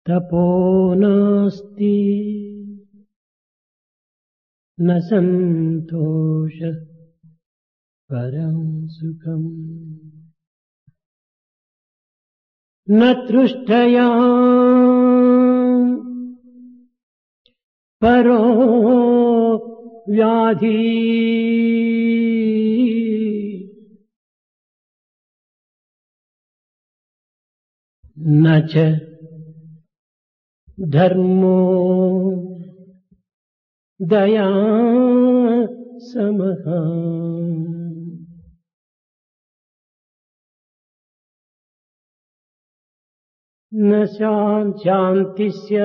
తపో నాస్తి న సంతోష పరం సుఖం న తృష్టయా పరో వ్యాధి నచ ధర్మో దయా సమః న శాంతిస్య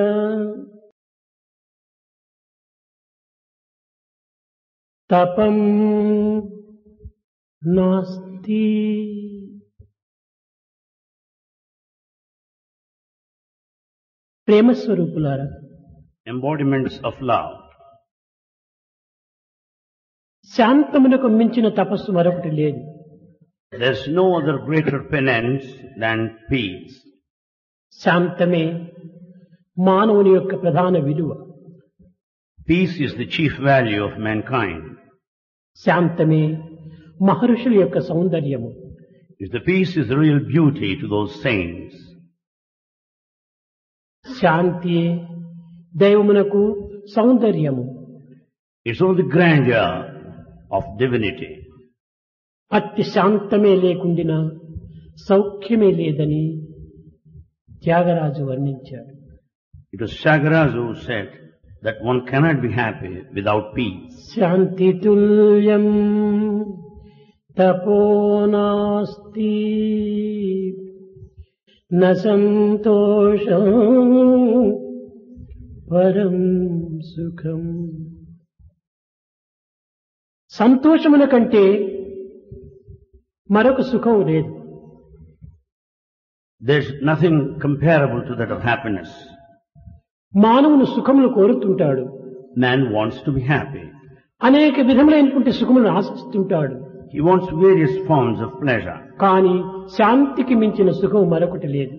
తపం నాస్తి. ప్రేమస్వరూపులారా, embodiments of love. శాంతమునకు మించిన తపస్సు మరొకటి లేదు. There's no other greater penance than peace. శాంతమే మానవుని యొక్క ప్రధాన విలువ. Peace is the chief value of mankind. శాంతమే మహర్షుల యొక్క సౌందర్యము. If the peace is the real beauty to those saints, శాంతియే దైవమునకు సౌందర్యము. it's all the grandeur of divinity. అతి శాంతమే లేకుండినా సౌఖ్యమే లేదని త్యాగరాజు వర్ణించాడు. It was Tyagaraja who said that one cannot be happy without peace. శాంతి తుల్యం తపో నాస్తి న సంతోషం పరం సుఖం. సంతోషముల కంటే మరొక సుఖం లేదు. There's nothing comparable to that of happiness. మానవుని సుఖములు కోరుతుంటాడు. Man wants to be happy. అనేక విధములైనటువంటి సుఖములను ఆశిస్తుంటాడు. He wants various forms of pleasure. కానీ శాంతికి మించిన సుఖం మరొకటి లేదు.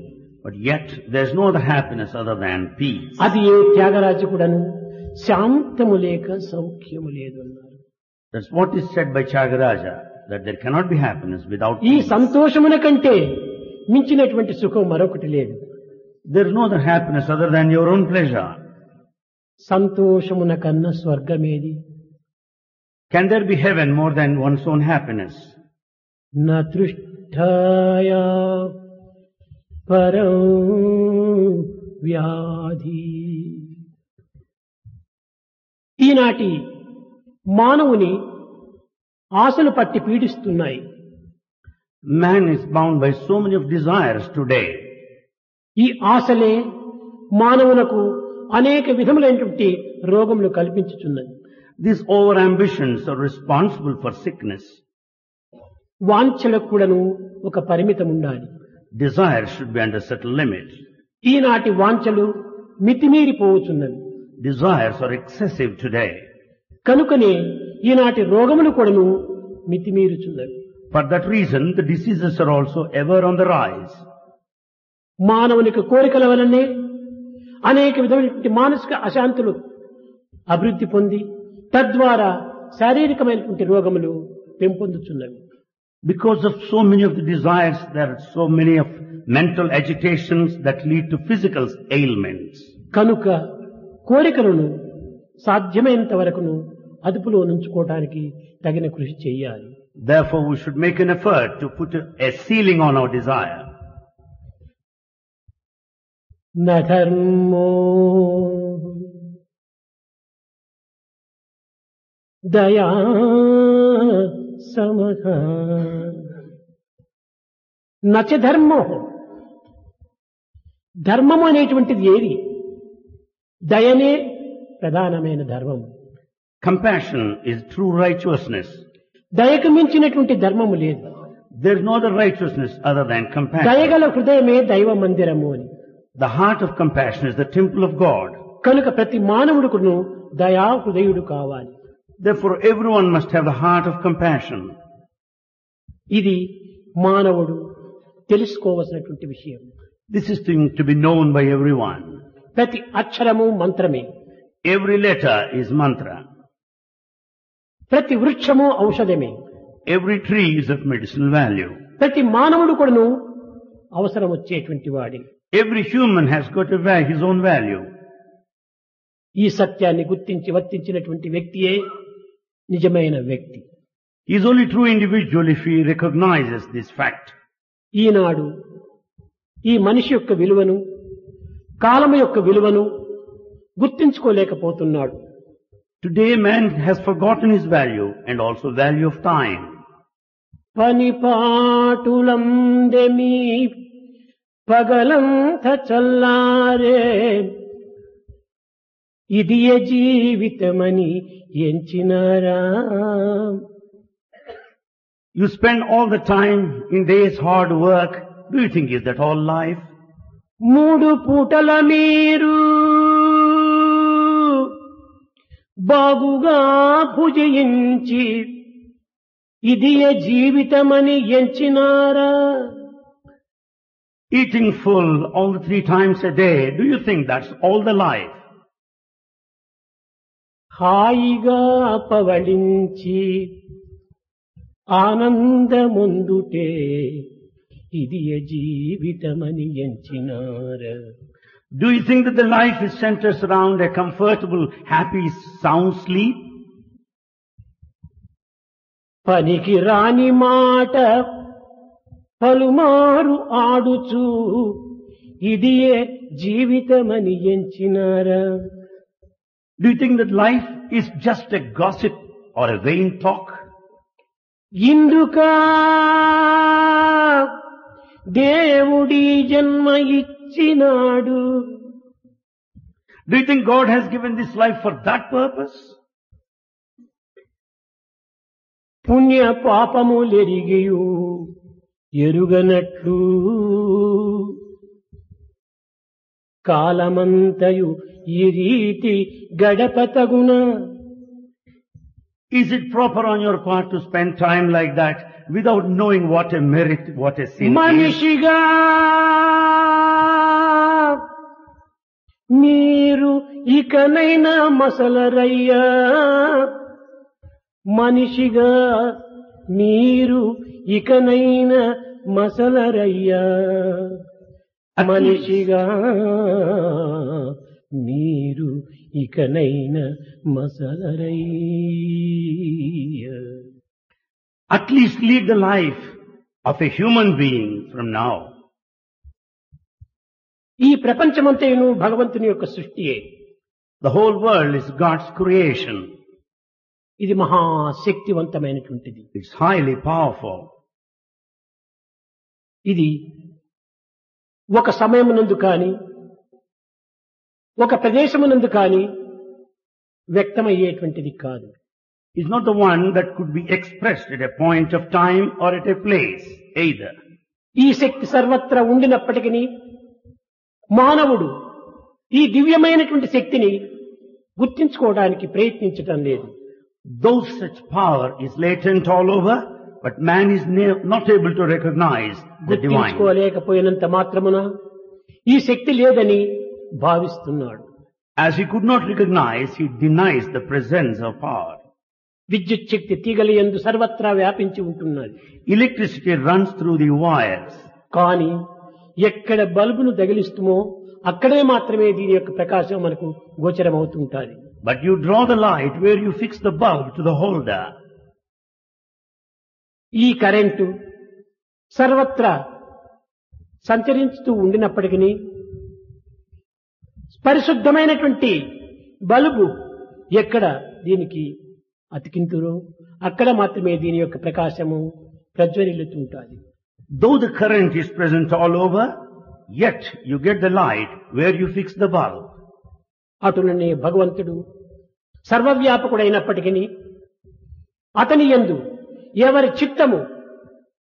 But yet there's no other happiness other than peace. అది ఏ త్యాగరాజు కూడాను శాంతము లేక సౌఖ్యము లేదు అన్నారు. That's what is said by Tyagaraja, that there cannot be happiness without ఈ peace. సంతోషమున కంటే మించినటువంటి సుఖం మరొకటి లేదు. There is no other happiness other than your own pleasure. సంతోషమున కన్నా స్వర్గమేది? Can there be heaven more than one's own happiness? న తృష్టాయా పరం వ్యాధి. ఈనాటి మానవుని ఆశలు పట్టి పీడిస్తున్నాయి. Man is bound by so many of desires today. ఈ ఆశలే మానవులకు అనేక విధములైనటువంటి రోగములు కల్పించుచున్నది. These over-ambitions are responsible for sickness. వాంఛలకు కూడాను ఒక పరిమితం ఉండాలి. Desires should be under certain limits. ఈనాటి వాంఛలు మితిమీరిపోవచ్చున్నవి. Desires are excessive today. కనుకనే ఈనాటి రోగములు కూడాను మితిమీరుచున్నవి. For that reason, the diseases are also ever on the rise. మానవునికి కోరికల వలనే అనేక విధమైనటువంటి మానసిక అశాంతులు అభివృద్ధి పొంది తద్వారా శారీరకమైనటువంటి రోగములు పెంపొందుచున్నవి. Because of so many of the desires, there are so many of mental agitations that lead to physical ailments. కనుక కోరికలను సాధ్యమైనంత వరకును అదుపులో ఉంచుకోవడానికి తగిన కృషి చేయాలి. Therefore, we should make an effort to put a ceiling on our desire. న ధర్మో దయా సమః నచ ధర్మో. ధర్మము అనేటువంటిది ఏది? దయనే ప్రధానమైన ధర్మము. Compassion is true righteousness. దయకు మించినటువంటి ధర్మము లేదు. There is no other righteousness other than compassion. దయగల హృదయమే దైవ మందిరము అని. The heart of compassion is the temple of God. కనుక ప్రతి మానవుడుకును దయా హృదయుడు కావాలి. Therefore, everyone must have the heart of compassion. ఇది మానవుడు తెలుసుకోవలసినటువంటి విషయం. This is thing to be known by everyone. ప్రతి అక్షరము మంత్రమే. Every letter is mantra. ప్రతి వృక్షము ఔషధమే. Every tree is of medicinal value. ప్రతి మానవుడు కూడాను అవసరం వచ్చేటువంటి వాడి. Every human has got his own value. ఈ సత్యాన్ని గుర్తించి వర్తించినటువంటి వ్యక్తియే నిజమైన వ్యక్తి. He is only true individual if he recognizes this fact. ఈనాడు ఈ మనిషి యొక్క విలువను, కాలము యొక్క విలువను గుర్తించుకోలేకపోతున్నాడు. Today man has forgotten his value and also value of time. పనిపాటులందెమి పగలంత చల్లారే ఇదియే జీవితమని ఎంచినారా. You spend all the time in day's hard work. Do you think is that all life? మూడు పూటల మీరు బాగుగా భుజించి ఇదియే జీవితమని ఎంచినారా. Eating full all the 3 times a day. Do you think that's all the life? హాయిగా పవళించి ఆనందముందుటే ఇదియే జీవితమని ఎంచినారా. Do you think that the life is centered around a comfortable, happy, sound sleep? పనికి రాని మాట పలుమారు ఆడుచు ఇదియే జీవితమని ఎంచినారా. Do you think that life is just a gossip or a vain talk? ఇందుకా దేవుడి జన్మ ఇచ్చినాడు. Do you think God has given this life for that purpose? పుణ్య పాపములెరిగియు ఎరుగనట్లు కాలమంతయు ఈ రీతి గడపతగున. Is it proper on your part to spend time like that without knowing what a merit, what a sin is? మనిషిగా మీరు ఇకనైనా మసలరయ్యా. మనిషిగా మీరు ఇకనైనా మసలరయ్యా. మనిషిగా మీరు ఇకనైనా మసలరయ్యా. At least lead the life of a human being from now. ఈ ప్రపంచమంతయును భగవంతుని యొక్క సృష్టియే. The whole world is God's creation. ఇది మహాశక్తివంతమైనటువంటిది. It's highly powerful. ఇది ఒక సమయమునందు కాని ఒక ప్రదేశమునందు కాని వ్యక్తమయ్యేటువంటిది కాదు. It's not the one that could be expressed at a point of time or at a place either. ఈ శక్తి సర్వత్రా ఉండినప్పటికీ మానవుడు ఈ దివ్యమైనటువంటి శక్తిని గుర్తించుకోవడానికి ప్రయత్నించటం లేదు. Though such power is latent all over, but man is not able to recognize the divine. గుర్తించుకోలేకపోయినంత మాత్రమున ఈ శక్తి లేదని భావిస్తున్నాడు. As he could not recognize, he denies the presence of power. విద్యుత్ శక్తి తీగల యందు సర్వత్రా వ్యాపించి ఉంటున్నది. Electricity runs through the wires. కానీ ఎక్కడ బల్బును తగిలిస్తుమో అక్కడే మాత్రమే దీని యొక్క ప్రకాశం మనకు గోచరమవుతుంటుంది. But you draw the light where you fix the bulb to the holder. ఈ కరెంటు సర్వత్రా సంచరిస్తూ ఉండినప్పటికీ పరిశుద్ధమైనటువంటి బల్బు ఎక్కడ దీనికి అతికింతురో అక్కడ మాత్రమే దీని యొక్క ప్రకాశము ప్రజ్వరిల్లుతుంటుంది. Though the current is present all over, yet you get the light where you fix the bulb. అటులనే భగవంతుడు సర్వవ్యాపకుడైనప్పటికీ అతని యందు ఎవరి చిత్తము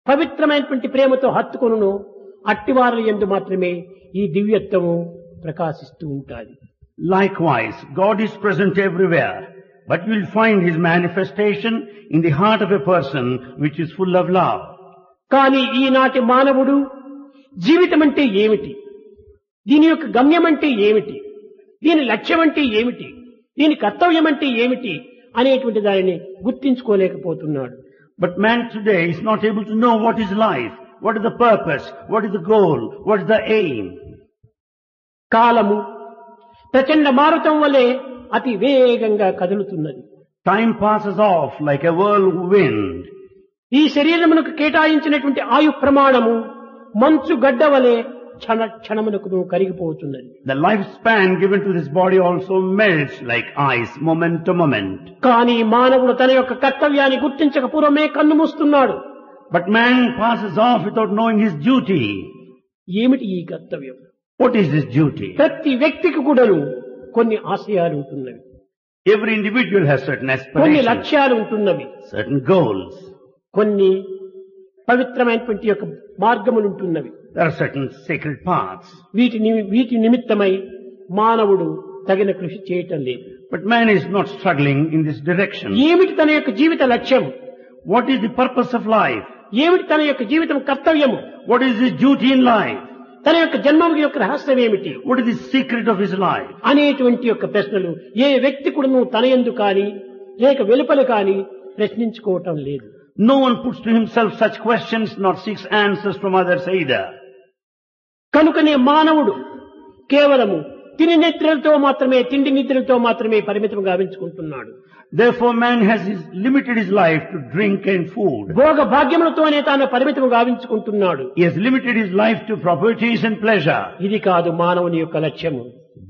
పవిత్రమైనటువంటి ప్రేమతో హత్తుకొనునో అట్టివారుల యందు మాత్రమే ఈ దివ్యత్వము ప్రకాశిస్తూ ఉంటుంది. Likewise, God is present everywhere, but you will find His manifestation in the heart of a person which is full of love. కానీ ఈనాటి మానవుడు జీవితం అంటే ఏమిటి, దీని యొక్క గమ్యం అంటే ఏమిటి, దీని లక్ష్యం అంటే ఏమిటి, దీని కర్తవ్యం అంటే ఏమిటి అనేటువంటి దానిని గుర్తించుకోలేకపోతున్నాడు. But man today is not able to know what is life, what is the purpose, what is the goal, what is the aim. కాలము ప్రచండ మారుతం వలె అతి వేగంగా కదులుతున్నది. Time passes off like a whirlwind. ఈ శరీరమునకు కేటాయించినటువంటి ఆయు ప్రమాణము మంచు గడ్డ వలె క్షణమునకు కరిగిపోతున్నది. The lifespan given to this body also melts like ice, moment to moment. కానీ మానవుడు తన యొక్క కర్తవ్యాన్ని గుర్తించక పూర్వమే కన్ను మూస్తున్నాడు. But man passes off without knowing his duty. ఏమిటి ఈ కర్తవ్యం? What is his duty? ప్రతి వ్యక్తికి కూడాను కొన్ని ఆశయాలు ఉంటున్నవి, Every individual has certain కొన్ని aspirations, లక్ష్యాలు ఉంటున్నవి, certain goals. కొన్ని పవిత్రమైనటువంటి యొక్క మార్గములు ఉంటున్నవి. There are certain sacred paths. వీటి నిమిత్తమై మానవుడు తగిన కృషి చేయటం లేదు. But man is not struggling in this direction. ఏమిటి తన యొక్క జీవిత లక్ష్యం? What is the purpose of life? ఏమిటి తన యొక్క జీవితం కర్తవ్యము? What is his duty in life? తన యొక్క జన్మ యొక్క రహస్యం ఏమిటి What is the secret of his life? అనేటువంటి యొక్క ప్రశ్నలు ఏ వ్యక్తి కూడాను తన యందు కానీ లేక వెలుపల కానీ ప్రశ్నించుకోవటం లేదు. No one puts to himself such questions, nor seeks answers from others either. కనుకనే మానవుడు కేవలము తిండి నిద్రలతో మాత్రమే పరిమితం గావించుకుంటున్నాడు. Therefore man has limited his life to drink and food. భోగ భాగ్యములతోనే తాను పరిమితం గావించుకుంటున్నాడు. He has limited his life to properties and pleasure. ఇది కాదు మానవుని యొక్క లక్ష్యము,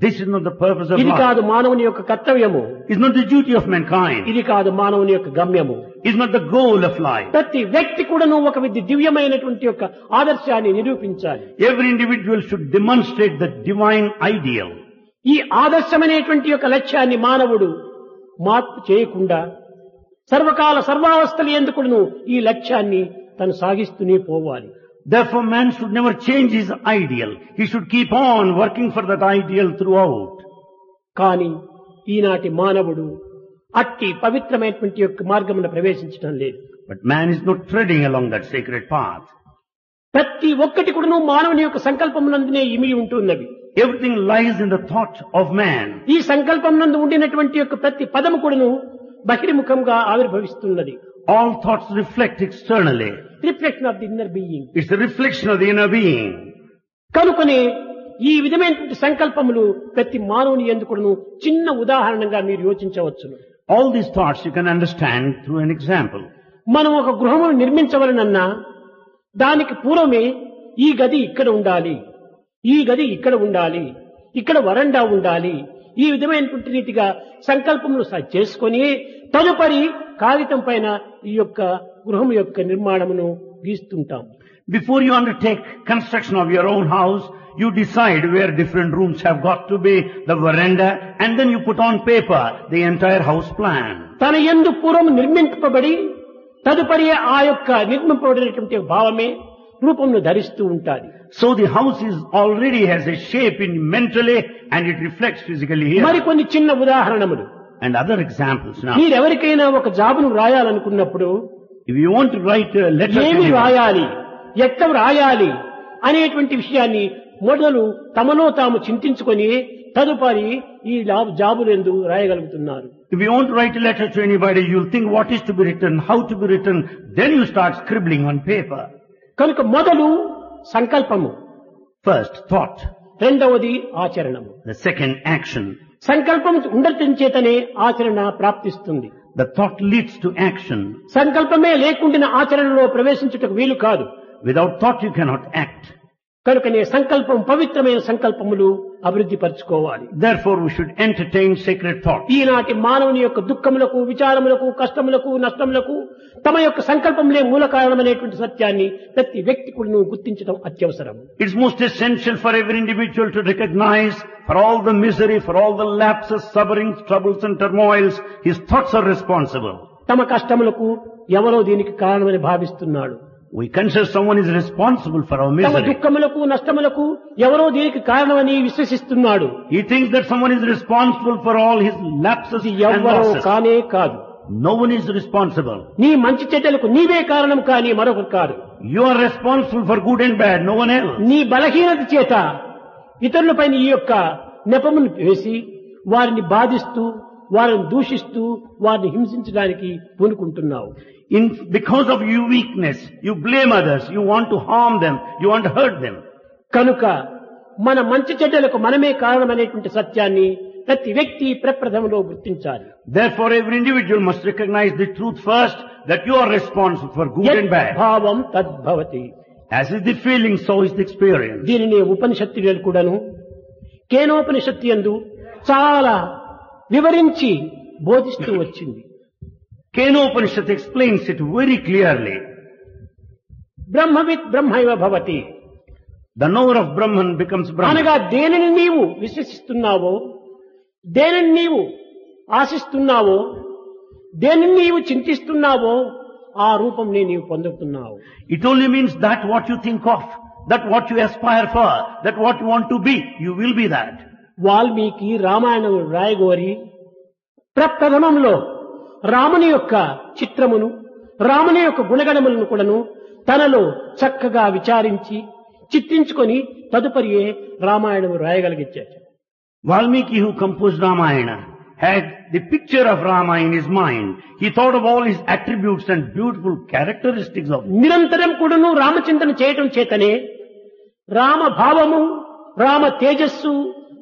This is not the purpose of ఇది life. కాదు మానవుని యొక్క కర్తవ్యము, It's not the duty of mankind. ఇది కాదు మానవుని యొక్క గమ్యము. It's not the goal of life. ప్రతి వ్యక్తి కూడాను ఒక దివ్యమైనటువంటి యొక్క ఆదర్శాన్ని నిరూపించాలి. Every individual should demonstrate the divine ideal. ఈ ఆదర్శమైనటువంటి యొక్క లక్ష్యాన్ని మానవుడు మార్పు చేయకుండా సర్వకాల సర్వావస్థలు ఎందుకును ఈ లక్ష్యాన్ని తను సాగిస్తూనే పోవాలి. Therefore man should never change his ideal. He should keep on working for that ideal throughout. కానీ ఈనాటి మానవుడు అట్టి పవిత్రమైనటువంటి యొక్క మార్గమున ప్రవేశించడం లేదు. But man is not treading along that sacred path. ప్రతి ఒక్కటి కూడాను మానవుని యొక్క సంకల్పమునందునే ఇమిడి ఉంటున్నవి. Everything lies in the thought of man. ఈ సంకల్పం నందు ఉండినటువంటి యొక్క ప్రతి పదము కూడాను బహిర్ముఖంగా ఆవిర్భవిస్తున్నది. All thoughts reflect externally. Reflection of the inner being. It's a reflection of the inner being. కనుకనే ఈ విధమైనటువంటి సంకల్పములు ప్రతి మానవుని యందు కూడాను చిన్న ఉదాహరణగా మీరు యోచించవచ్చును. All these thoughts you can understand through an example. మనం ఒక గృహమును నిర్మించవలనన్నా దానికి పూర్వమే ఈ గది ఇక్కడ ఉండాలి, ఈ గది ఇక్కడ ఉండాలి, ఇక్కడ వరండా ఉండాలి, ఈ విధమైనటువంటి రీతిగా సంకల్పములు చేసుకొని తదుపరి కాగితం పైన ఈ యొక్క గృహం యొక్క నిర్మాణమును గీస్తుంటాం. Before you undertake construction of your own house, you decide where different rooms have got to be, the veranda, and then you put on paper the entire house plan. తన యందు పూర్వం నిర్మింపబడి తదుపరి ఆ యొక్క నిర్మింపబడినటువంటి భావమే రూపమును ధరిస్తూ ఉంటాది. So the house is already has a shape in mentally and it reflects physically here. మరికొన్ని చిన్న ఉదాహరణములు. And other examples now. మీరెవరికైనా ఒక జాబును రాయాలనుకున్నప్పుడు If you want to write a letter to ఏమి anyone, రాయాలి, ఎక్కడ రాయాలి అనేటువంటి విషయాన్ని మొదలు తమలో తాము చింతించుకొని తదుపరి ఈ జాబులందు రాయగలుగుతున్నారు. if you want to write a letter to anybody, you'll think what is to be written, how to be written, then you start scribbling on paper. కనుక మొదలు సంకల్పము, First, thought. రెండవది ఆచరణము. The second, action. సంకల్పం ఉండటం చేతనే ఆచరణ ప్రాప్తిస్తుంది. The thought leads to action. సంకల్పమే లేకుండా ఆచరణలో ప్రవేశించుటకు వీలు కాదు. Without thought you cannot act. కనుకనే సంకల్పం పవిత్రమైన సంకల్పములు అభివృద్ధి పరచుకోవాలి. Therefore we should entertain sacred thought. ఈనాటి మానవుని యొక్క దుఃఖములకు, విచారములకు, కష్టములకు, నష్టములకు తమ యొక్క సంకల్పములే మూల కారణమైనటువంటి సత్యాన్ని ప్రతి వ్యక్తి కూడా గుర్తించడం అత్యవసరం. It's most essential for every individual to recognize for all the misery, for all the lapses, sufferings, troubles and turmoils, his thoughts are responsible. తమ కష్టములకు ఎవరో దీనికి కారణమని భావిస్తున్నాడు. We consider someone is responsible for our తమ misery. దుఃఖములకు, నష్టములకు ఎవరో దీనికి కారణమని విశ్వసిస్తున్నాడు. He thinks that someone is responsible for all his lapses and ఎవరో losses. కానే కాదు. No one is responsible. నీ మంచి చెడ్డలకు నీవే కారణం కానీ మరొకరు కాదు. You are responsible for good and bad, no one else. నీ బలహీనత చేత ఇతరులపై నీ యొక్క నెపమును వేసి వారిని బాధిస్తూ వారిని దూషిస్తూ వారిని హింసించడానికి పూనుకుంటున్నావు. Because of your weakness, you blame others, you want to harm them, you want to hurt them. కనుక మన మంచి చెడ్డలకు మనమే కారణమనేటువంటి సత్యాన్ని ప్రతి వ్యక్తి ప్రప్రథమలో గుర్తించాలి. Therefore, every individual must recognize the truth first, that you are responsible for good and bad. భావం తద్భవతి. As is the feeling, so is the experience. దీనిని ఉపనిషత్తులు కూడాను కేనోపనిషత్తు యందు చాలా వివరించి బోధిస్తూ వచ్చింది. Kenopanishad explains it very clearly. బ్రహ్మవిత్ బ్రహ్మైవ Bhavati. The knower of Brahman becomes Brahman. అనగా దేనిని నీవు విశ్వసిస్తున్నావో, దేనిని నీవు ఆశిస్తున్నావో, దేనిని నీవు చింతిస్తున్నావో ఆ రూపంని నీవు పొందుతున్నావు. It only means that what you think of, that what you aspire for, that what you want to be, you will be that. Valmiki Ramayanam రాయగోరి ప్రప్రథమంలో రాముని యొక్క చిత్రమును, రాముని యొక్క గుణగణములను కూడాను తనలో చక్కగా విచారించి చిత్రించుకొని తదుపరియే రామాయణము రాయగలిగించాడు. Valmiki, who composed Ramayana, had the picture of Rama in his mind. He thought of all his attributes and beautiful characteristics of him. నిరంతరం కూడాను రామచింతన చేయటం చేతనే రామ భావము, రామ తేజస్సు,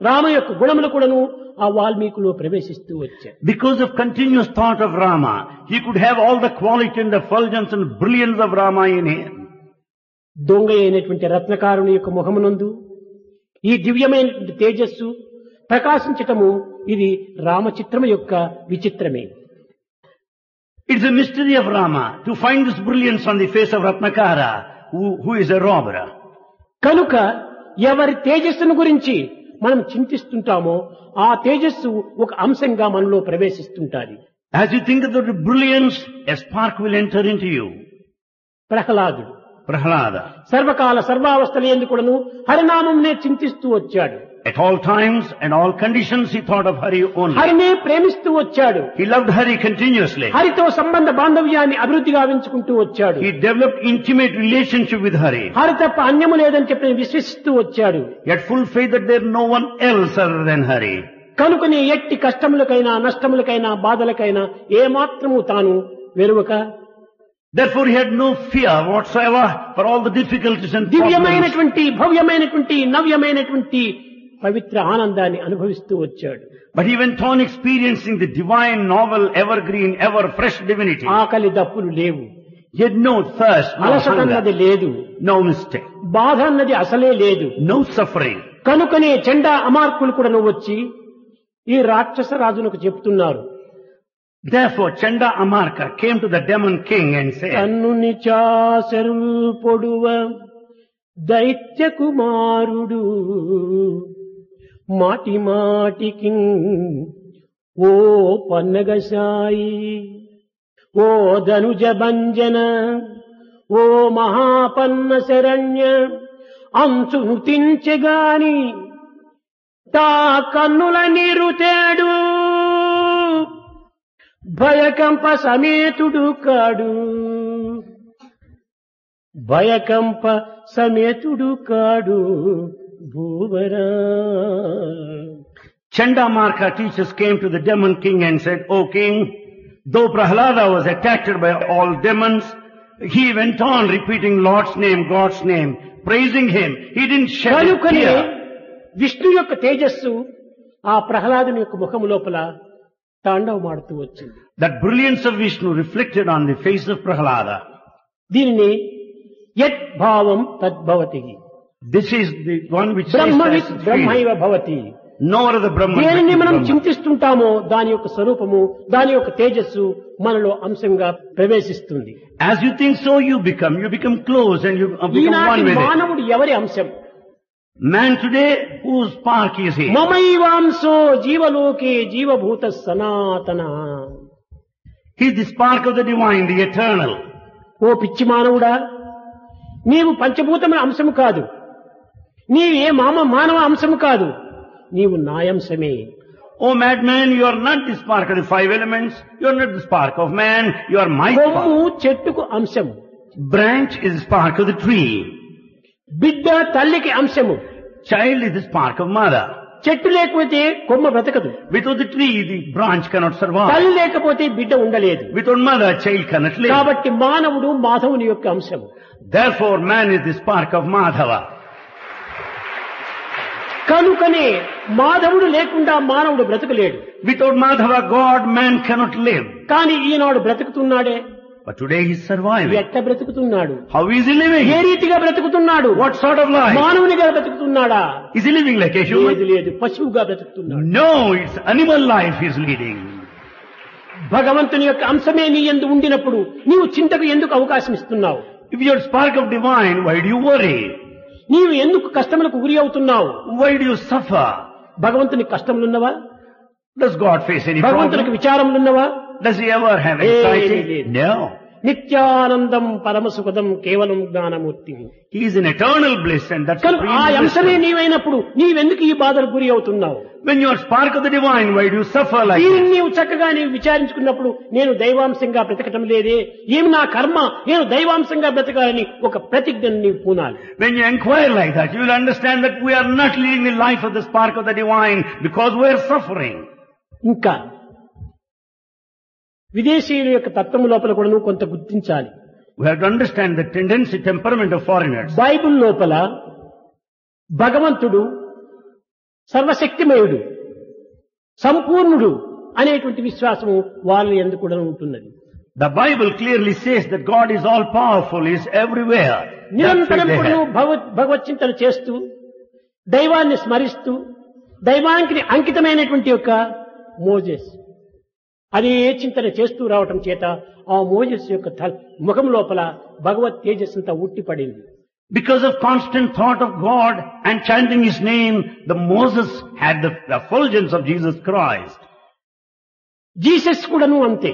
రామ యొక్క గుణములు కూడాను ఆ వాల్మీకులో ప్రవేశిస్తూ వచ్చాయి. Because of continuous thought of Rama, he could have all the quality and the effulgence and brilliance of Rama in him. దొంగ అయినటువంటి రత్నకారుని యొక్క ముఖమునందు ఈ దివ్యమైనటువంటి తేజస్సు ప్రకాశించటము ఇది రామచిత్రము యొక్క విచిత్రమే. It's a mystery of Rama to find this brilliance on the face of Ratnakara, who is a robber. కనుక ఎవరి తేజస్సును గురించి మనం చింతిస్తుంటామో ఆ తేజస్సు ఒక అంశంగా మనలో ప్రవేశిస్తుంటాది. As you think of the brilliance, a spark will enter into you. ప్రహ్లాదుడు Prahlada. సర్వకాల సర్వావస్థల యందు కూడాను హరినామంనే చింతిస్తూ వచ్చాడు. At all times and all conditions he thought of Hari only. హరినే ప్రేమిస్తూ వచ్చాడు. He loved Hari continuously. హరితో సంబంధ బాంధవ్యాన్ని అభివృద్ధి గావించుకుంటూ వచ్చాడు. He developed intimate relationship with Hari. Hari తప్ప అన్యము లేదని చెప్పి విశ్వసిస్తూ వచ్చాడు. He had full faith that there is no one else other than Hari. కనుకనే ఎట్టి కష్టములకైనా నష్టములకైనా బాధలకైనా ఏమాత్రము తాను వెరువక Therefore he had no fear whatsoever for all the difficulties and problems. దివ్యమైనటువంటి భవ్యమైనటువంటి నవ్యమైనటువంటి పవిత్ర ఆనందాన్ని అనుభవిస్తూ వచ్చాడు. But he went on experiencing the divine, novel, evergreen, ever fresh divinity. ఆకలి దప్పులు లేవు. He had no thirst, no అలసట అన్నది hunger, లేదు. no mistake, బాధ అన్నది అసలే లేదు. no suffering. కనుకనే చండా అమార్కులు కూడా వచ్చి ఈ రాక్షస రాజునకు చెప్తున్నారు. Therefore Chanda Amarka came to the demon king and said, కన్నుని చాసరుల్ పొడువ దైత్య కుమారుడు మాటి మాటికి ఓ పన్నగశాయి ఓ ధనుజ భంజన ఓ మహాపన్న శరణ్య అంచును తించెగాని తా కన్నుల నీరు తేడు భయకంప సమేతుడు కాడు భయకంప సమేతుడు కాడు భూవరా. Chandamarka teachers came to the demon king and said, O king, though Prahlada was attacked by all demons, he went on repeating Lord's name, God's name, praising him. He didn't shed a కనుకనే tear. Vishnu యొక్క తేజస్సు ఆ ప్రహ్లాదుని యొక్క ముఖము లోపల తాండవమాడుతూ వచ్చింది. That brilliance of Vishnu reflected on the face of Prahlada. దీనిని యత్ భావం తద్భవతి. This is the one which says బ్రహ్మవిత్ that బ్రహ్మైవ Bhavati. no other Brahman. దేనిని మనం Brahman. చింతిస్తుంటామో దాని యొక్క స్వరూపము, దాని యొక్క తేజస్సు మనలో అంశంగా ప్రవేశిస్తుంది. As you think so you become close and you become ఈనాటి one with it. మానవుడు ఎవరి అంశం? Man today, whose spark is he? మమైవాంశో జీవలోకే జీవభూత సనాతన. He is the spark of the divine, the eternal. ఓ పిచ్చి మానవుడా, నీవు పంచభూతముల అంశము కాదు, నీవే మానవ అంశము కాదు, నీవు నాయంశమే. Oh madman, you are not the spark of the five elements. You are not the spark of man. You are my Kommu spark. చెట్టుకు అంశం, Branch is the spark of the tree. బిడ్డ తల్లికి అంశము, Child is the spark of mother. చెట్టు లేకపోతే కొమ్మ బ్రతకదు. Without the tree, the branch cannot survive. తల్లి లేకపోతే బిడ్డ ఉండలేదు. Without mother, child cannot live. కాబట్టి మానవుడు మాధవుని యొక్క అంశము. Therefore, man is the spark of Madhava. కనుకనే మాధవుడు లేకుండా మానవుడు బ్రతకలేడు. Without Madhava, God, man cannot live. కానీ ఈనాడు బ్రతుకుతున్నాడే. But today he is surviving. ఎట్లా బ్రతుకుతున్నాడు? How is he living? ఏ రీతిగా బ్రతుకుతున్నాడు? What sort of life? మానవునిగా బ్రతుకుతున్నాడా? Is he living like a human? లేదు, పశువుగా బ్రతుకుతున్నాడు. No, it's animal life he is leading. భగవంతుని యొక్క అంశమే నీ యందు ఉండినప్పుడు నీవు చింతకు ఎందుకు అవకాశం ఇస్తున్నావు? If you are spark of divine, why do you worry? నీవు ఎందుకు కష్టములకు గురి అవుతున్నావు? Why do you suffer? భగవంతునికి కష్టములున్నవా? Does God face any భగవంతునికి problem? విచారములున్నవా? Does he ever have Hey, anxiety? No. నిత్యానందం పరమసుఖదం కేవలం Gnanamurthy. He is in eternal bliss and that's కనుక ఆ supreme అంశమే bliss. నీవైనప్పుడు నీవెందుకు ఈ బాధలకు గురి అవుతున్నావు? When you are spark of the divine, why do you suffer like దీన్ని this? నీవు చక్కగా నీవు విచారించుకున్నప్పుడు నేను దైవాంశంగా బ్రతకటం లేదే, ఏమి నా కర్మ, నేను దైవాంశంగా బ్రతకాలని ఒక ప్రతిజ్ఞను నీవు పూనాలి. When you inquire like that, you will understand that we are not leading the life of the spark of the divine because we are suffering. ఇంకా విదేశీయుల యొక్క తత్వము లోపల కూడా నువ్వు కొంత గుర్తించాలి. We have to understand the tendency, temperament of foreigners. Bible లోపల భగవంతుడు సర్వశక్తిమయుడు, సంపూర్ణుడు అనేటువంటి విశ్వాసము వాళ్ళ యందు కూడా ఉంటున్నది. The Bible clearly says that God is all powerful, He is everywhere. నిరంతరం That's what కూడా they నువ్వు have. భగవత్ చింతన చేస్తూ దైవాన్ని స్మరిస్తూ దైవానికి అంకితమైనటువంటి యొక్క మోజెస్ అదే చింతన చేస్తూ రావటం చేత ఆ మోజెస్ యొక్క ముఖం లోపల భగవత్ తేజస్సంతా ఉట్టిపడింది. Because of constant thought of God and chanting His name, the Moses had the effulgence of Jesus Christ. Jesus కూడాను అంతే.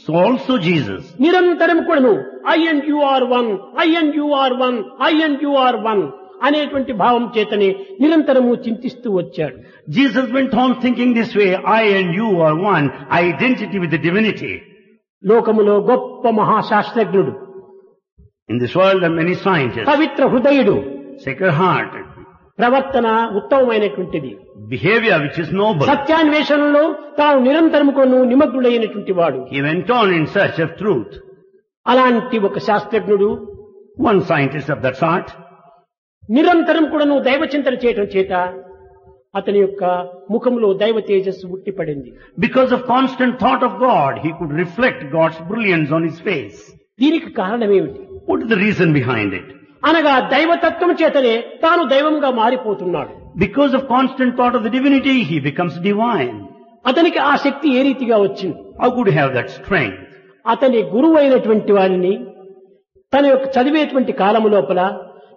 So also Jesus. నిరంతరం కూడాను I and you are one, I and you are one, I and you are one అనేటువంటి భావం చేతనే నిరంతరము చింతిస్తూ వచ్చాడు. Jesus went on thinking this way, I and you are one, identity with the divinity. లోకములో గొప్ప మహాశాస్త్రజ్ఞుడు, In this world there are many scientists, Pavitra హృదయుడు, sacred hearted, ప్రవర్తన ఉత్తమమైనటువంటిది, behavior which is noble. సత్యాన్వేషణలో తాను నిరంతరము కొను నిమగ్నుడైనటువంటి వాడు. He went on in search of truth. అలాంటి ఒక శాస్త్రజ్ఞుడు One scientist of that sort, నిరంతరం కూడా నువ్వు దైవ చింతన చేయటం చేత అతని యొక్క ముఖంలో దైవ తేజస్సు ఉట్టిపడింది. because of constant thought of God, he could reflect God's brilliance on his face. దీనికి కారణం ఏమిటి? What is the reason behind it? అనగా దైవతత్వం చేతనే తాను దైవంగా మారిపోతున్నాడు. Because of constant thought of the divinity, he becomes divine. అతనికి ఆ శక్తి ఏ రీతిగా వచ్చింది? How could he have that strength? అతని గురువు అయినటువంటి వారిని తన యొక్క చదివేటువంటి కాలము లోపల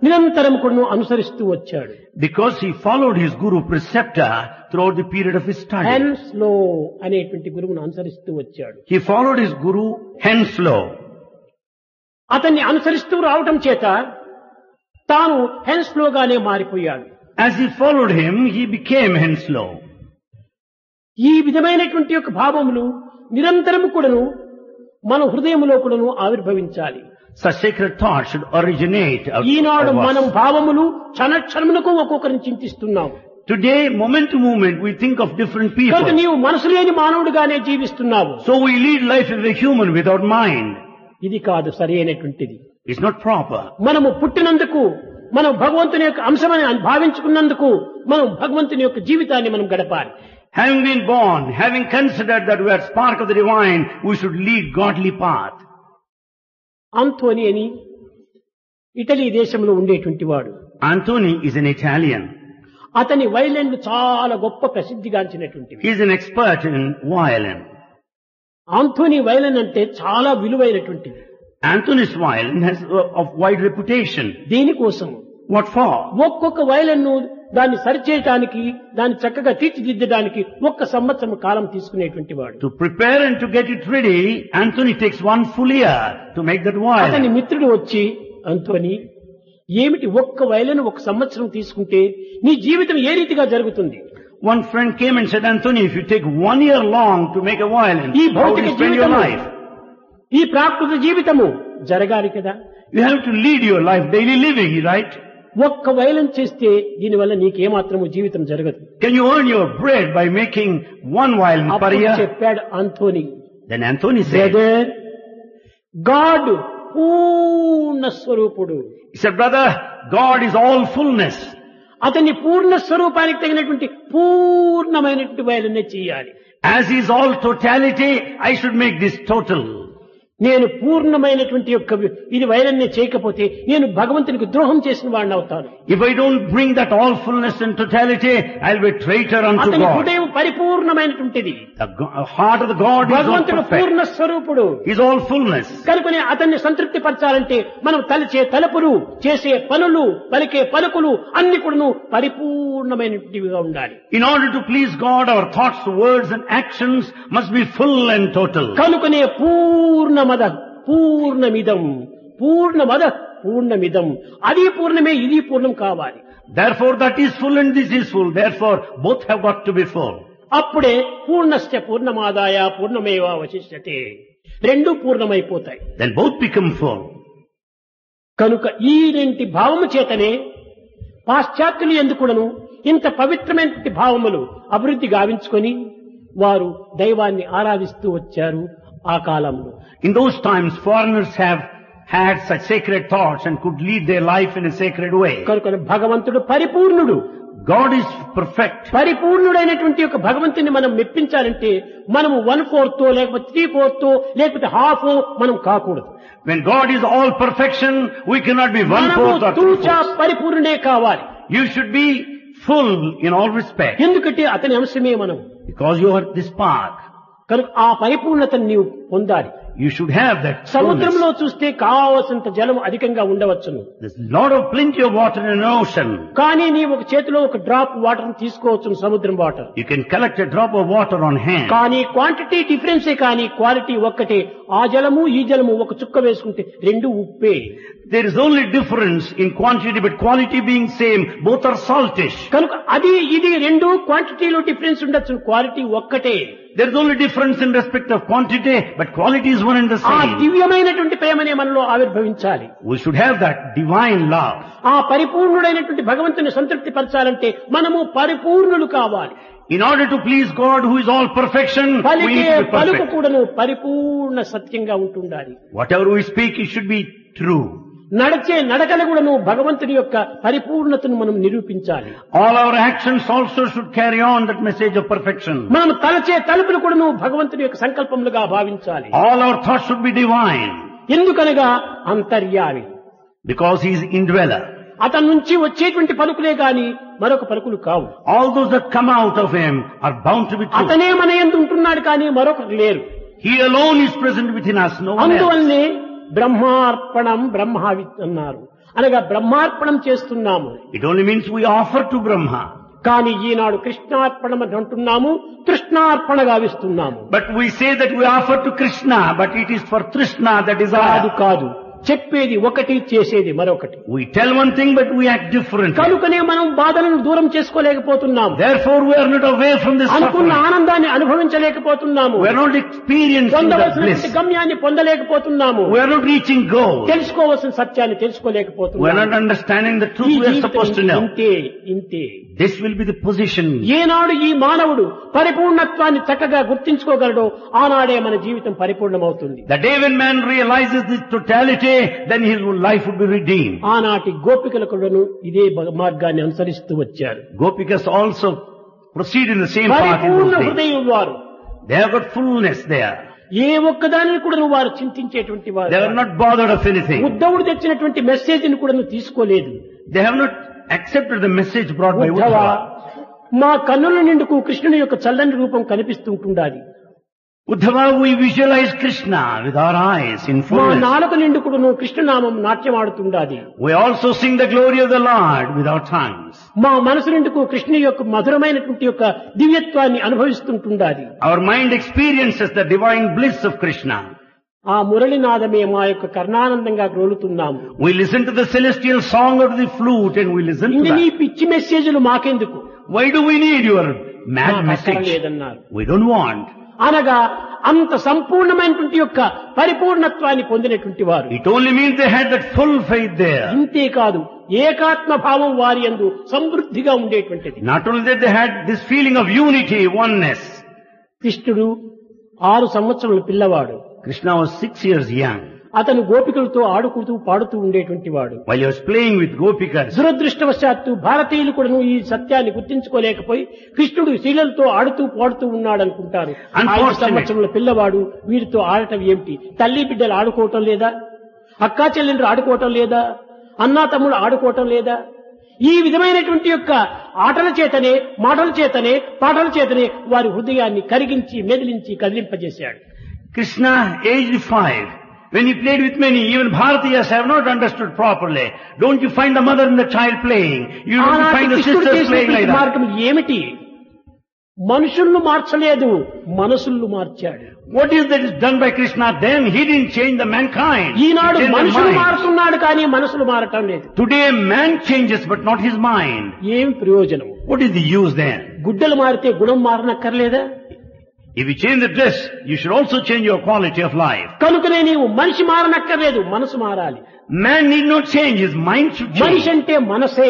నిరంతరం కూడా అనుసరిస్తూ వచ్చాడు. Because he followed his guru preceptor throughout the period of his study. హెన్స్లో అనేటువంటి గురువును అనుసరిస్తూ వచ్చాడు. He followed his guru Henslow. అతన్ని అనుసరిస్తూ రావటం చేత తాను హెన్స్లోగానే మారిపోయాడు. As he followed him, he became Henslow. ఈ విధమైనటువంటి యొక్క భావములు నిరంతరము కూడాను మన హృదయములో కూడాను ఆవిర్భవించాలి. Such sacred thoughts should originate out Eenadu of మనం us. భావములు క్షణక్షణమునకు ఒక్కొక్కరిని చింతిస్తున్నాం. Today, moment to moment, we think of different కనుక people. నీవు మనసు లేని మానవుడిగానే జీవిస్తున్నావు. So we lead life as a human without mind. ఇది కాదు సరి అయినటువంటిది. It's not proper. మనము పుట్టినందుకు, మనం భగవంతుని యొక్క అంశమని భావించుకున్నందుకు మనం భగవంతుని యొక్క జీవితాన్ని మనం గడపాలి. Having been born, having considered that we are spark of the divine, we should lead godly path. Anthony అని ఇటలీ దేశంలో ఉండేటువంటి వాడు. Antony is an Italian. అతని వైలెన్లు చాలా గొప్ప ప్రసిద్ధిగాంచినటువంటివి. He is an expert in violin. Anthony violin అంటే చాలా విలువైనటువంటిది. Antony's violin has of wide reputation. దీనికోసం What for? ఒక్కొక్క వైలెన్ను దాన్ని సరిచేయటానికి, దాన్ని చక్కగా తీర్చిదిద్దడానికి 1 సంవత్సరం కాలం తీసుకునేటువంటి వాడు. To prepare and to get it ready, Antony takes 1 full year to make that అతని violin. మిత్రుడు వచ్చి, ఆంథోనీ ఏమిటి 1 వైలెన్ 1 సంవత్సరం తీసుకుంటే నీ జీవితం ఏ రీతిగా జరుగుతుంది? One friend came and said, Antony, if you take 1 year long to make a violin, ఈ how do భౌతిక you spend your జీవితము, life? ఈ ప్రాకృత జీవితము జరగాలి కదా. You have to lead your life, daily living, right? ఒక్క వైలం చేస్తే దీనివల్ల నీకేమాత్రము జీవితం జరగదు. Can you earn your bread by making one violin per అప్పుడు year? చెప్పాడు Anthony, Then Anthony said, brother, God పూర్ణ స్వరూపుడు. he said, brother, God is all fullness. అతని పూర్ణ స్వరూపానికి తగినటువంటి పూర్ణమైనటువంటి వైలనే చేయాలి. As he is all totality, I should make this total. నేను పూర్ణమైనటువంటి యొక్క ఇది వైలన్నే చేయకపోతే నేను భగవంతునికి ద్రోహం చేసిన వాడిని అవుతాను. If I don't bring that all fullness and totality, I'll be a traitor unto అతని God. హృదయం పరిపూర్ణమైనటువంటిది. The heart of the God is all భగవంతుడు perfect. పూర్ణ స్వరూపుడు. He's all fullness. కనుకనే అతన్ని సంతృప్తి పరచాలంటే మనం తలచే తలపులు, చేసే పనులు, పలికే పలుకులు అన్ని కూడాను పరిపూర్ణమైనటువంటివిగా ఉండాలి. In order to please God, our thoughts, words and actions must be full and total. కనుకనే పూర్ణమద పూర్ణమిదం, పూర్ణమద పూర్ణమిదం, అది పూర్ణమే ఇది పూర్ణం కావాలి. Therefore that is full and this is full. Therefore both have got to be full. అప్పుడే పూర్ణస్య పూర్ణమాదాయ పూర్ణమేవ అవశిష్యతే, రెండు పూర్ణమైపోతాయి. Then both become full. కనుక ఈ రెంటి భావము చేతనే పాశ్చాత్యులు ఎందుకుడను ఇంత పవిత్రమైనటువంటి భావములు అభివృద్ధి గావించుకొని వారు దైవాన్ని ఆరాధిస్తూ వచ్చారు ఆ కాలంలో. In those times foreigners have had such sacred thoughts and could lead their life in a sacred way. కనుక భగవంతుడు పరిపూర్ణుడు. God is perfect. పరిపూర్ణుడైనటువంటి యొక్క భగవంతుని మనం మెప్పించాలంటే మనము 1/4 లేకపోతే 3/4 లేకపోతే హాఫ్ మనం కాకూడదు. When God is all perfection, we cannot be 1/4 or తూచా 3/4. పరిపూర్ణుడే కావాలి. You should be full in all respect. ఎందుకంటే అతని అంశమే మనం. Because you are this part. కనుక ఆ పరిపూర్ణతను నీవు పొందాలి. You should have that fullness. సముద్రంలో చూస్తే కావలసినంత జలం అధికంగా ఉండవచ్చును. There's a lot of plenty of water in an ocean. కానీ నీ ఒక చేతిలో ఒక డ్రాప్ వాటర్ తీసుకోవచ్చును, సముద్రం water. You can collect a drop of water on hand. కానీ క్వాంటిటీ డిఫరెన్సే కానీ క్వాలిటీ ఒక్కటే. ఆ జలము ఈ జలము ఒక చుక్క వేసుకుంటే రెండు ఉప్పే. There is only difference in quantity, but quality being same, both are saltish. కనుక అది ఇది రెండు క్వాంటిటీలో డిఫరెన్స్ ఉండొచ్చు, క్వాలిటీ ఒక్కటే. There is only difference in respect of quantity, but quality is one and the ఆ same. దివ్యమైనటువంటి ప్రేమనే మనలో ఆవిర్భవించాలి. We should have that divine love. ఆ పరిపూర్ణుడైనటువంటి భగవంతుని సంతృప్తి పరచాలంటే మనము పరిపూర్ణులు కావాలి. In order to please God, who is all perfection, we పలికే need to be పలుకు perfect. కూడాను పరిపూర్ణ సత్యంగా ఉంటుండాలి. Whatever we speak, it should be true. నడిచే నడకలు కూడాను భగవంతుని యొక్క పరిపూర్ణతను మనం నిరూపించాలి. All our actions also should carry on that message of perfection. మనం తలచే తలుపులు కూడాను భగవంతుని యొక్క సంకల్పములుగా భావించాలి. All our thoughts should be divine. ఎందుకనగా అంతర్యామి. Because he is indweller. అతని నుంచి వచ్చేటువంటి పలుకులే గాని మరొక పలుకులు కావు. All those that come out of him are bound to be true. అతనే మన యందు ఉంటున్నాడు కానీ మరొకరు లేరు. He alone is present within us, no one else. అందువల్లనే బ్రహ్మార్పణం బ్రహ్మావి అన్నారు. అనగా బ్రహ్మార్పణం చేస్తున్నాము. It only means we offer to Brahma. కానీ ఈనాడు కృష్ణార్పణం అని అంటున్నాము, తృష్ణార్పణ గావిస్తున్నాము. But we say that we offer to Krishna, but it is for Trishna, that కాదు desire. కాదు, చెప్పేది ఒకటి చేసేది మరొకటి. We tell one thing, but we act differently. కనుకనే మనం బాధలను దూరం చేసుకోలేకపోతున్నాము. Therefore we are not away from this అనుకున్న suffering. ఆనందాన్ని అనుభవించలేకపోతున్నాము. We are not experiencing the పొందవలసినటువంటి bliss. గమ్యాన్ని పొందలేకపోతున్నాము. We are not reaching goal. తెలుసుకోవలసిన సత్యాన్ని We are తెలుసుకోలేకపోతున్నాము. not understanding the ఈ truth we are జీవితం supposed to know. ఇంతే ఇంతే. This will be the position. ఏనాడు ఈ మానవుడు పరిపూర్ణత్వాన్ని చక్కగా గుర్తించుకోగలడో ఆనాడే మన జీవితం పరిపూర్ణమవుతుంది. The day when man realizes this totality, then his life would be redeemed. ఆనాటి గోపికల కూడాను ఇదే మార్గాన్ని అనుసరిస్తూ వచ్చారు. Gopikas also proceed in the same path in పరిపూర్ణ those days. హృదయం వారు. They have got fullness there. ఏ ఒక్కదానిని కూడా వారు చింతించేటువంటి వారు. They are not bothered of anything. ఉద్ధవుడు తెచ్చినటువంటి మెసేజ్ ని కూడా తీసుకోలేదు. They have not accepted the message brought by Uddhava, Uddhava. మా కన్నుల నిండుకు కృష్ణుని యొక్క చల్లని రూపం కనిపిస్తుంటుండాలి. Uddhava, we visualize Krishna with our eyes in మా fullness. నాలుక నిండుకుడును కృష్ణనామం నాట్యమాడుతుండాలి. We also sing the glory of the Lord with our tongues. మా మనసు నిండుకు కృష్ణుని యొక్క మధురమైనటువంటి యొక్క దివ్యత్వాన్ని అనుభవిస్తుంటుండాలి. Our mind experiences the divine bliss of Krishna. ఆ మురళినాదమే మా యొక్క కర్ణానందంగా గ్రోలుతున్నాము. We listen to the celestial song of the flute and we listen to ఇంక నీ that. పిచ్చి మెసేజ్లు మాకెందుకు? Why do we need your mad మాకు message? అక్కర్లేదన్నారు. We don't want. అనగా అంత సంపూర్ణమైనటువంటి యొక్క పరిపూర్ణత్వాన్ని పొందినటువంటి వారు. It only means they had that full faith there. ఇంతేకాదు ఏకాత్మ భావం వారి యందు సమృద్ధిగా ఉండేటువంటిది. Not only that, they had this feeling of unity, oneness. కృష్ణుడు 6 సంవత్సరముల పిల్లవాడు. Krishna was 6 years young. అతను గోపికలతో ఆడుకుంటూ పాడుతూ ఉండేటువంటి వాడు. While he was playing with gopikas, దురదృష్టవశాత్తు భారతీయులు కూడా ఈ సత్యాన్ని గుర్తించుకోలేకపోయి కృష్ణుడు శీలలతో ఆడుతూ పాడుతూ ఉన్నాడు అనుకుంటారు. 5 సంవత్సరముల పిల్లవాడు వీరితో ఆడటం ఏమిటి? తల్లి బిడ్డలు ఆడుకోవటం లేదా? అక్కా చెల్లెళ్ళు ఆడుకోవటం లేదా? అన్నా తమ్ముడు ఆడుకోవటం లేదా? ఈ విధమైనటువంటి యొక్క ఆటల చేతనే, మాటల చేతనే, పాటల చేతనే వారి హృదయాన్ని కరిగించి మెదిలించి కదిలింపజేశాడు. Krishna, aged 5, when he played with many, even Bharatiyas have not understood properly. Don't you find the mother and the child playing? You don't find the sisters playing like that. మార్గం ఏమిటి? మనుషులను మార్చలేదు, మనసులను మార్చాడు. What is that is done by Krishna? Then he didn't change the mankind. Eenadu He changed మనుషులు their minds. మారుతున్నాడు కానీ మనసులు మారటం లేదు. Today man changes but not his mind. ఏం ప్రయోజనం? What is the use then? గుడ్డలు మారితే గుణం మారనక్కర్లేదా? If you change the dress, you should also change your quality of life. కనుకనే నీవు మనిషి మారనక్కర్లేదు, మనసు మారాలి. Man need not change, his mind should మనిషి change. అంటే మనసే,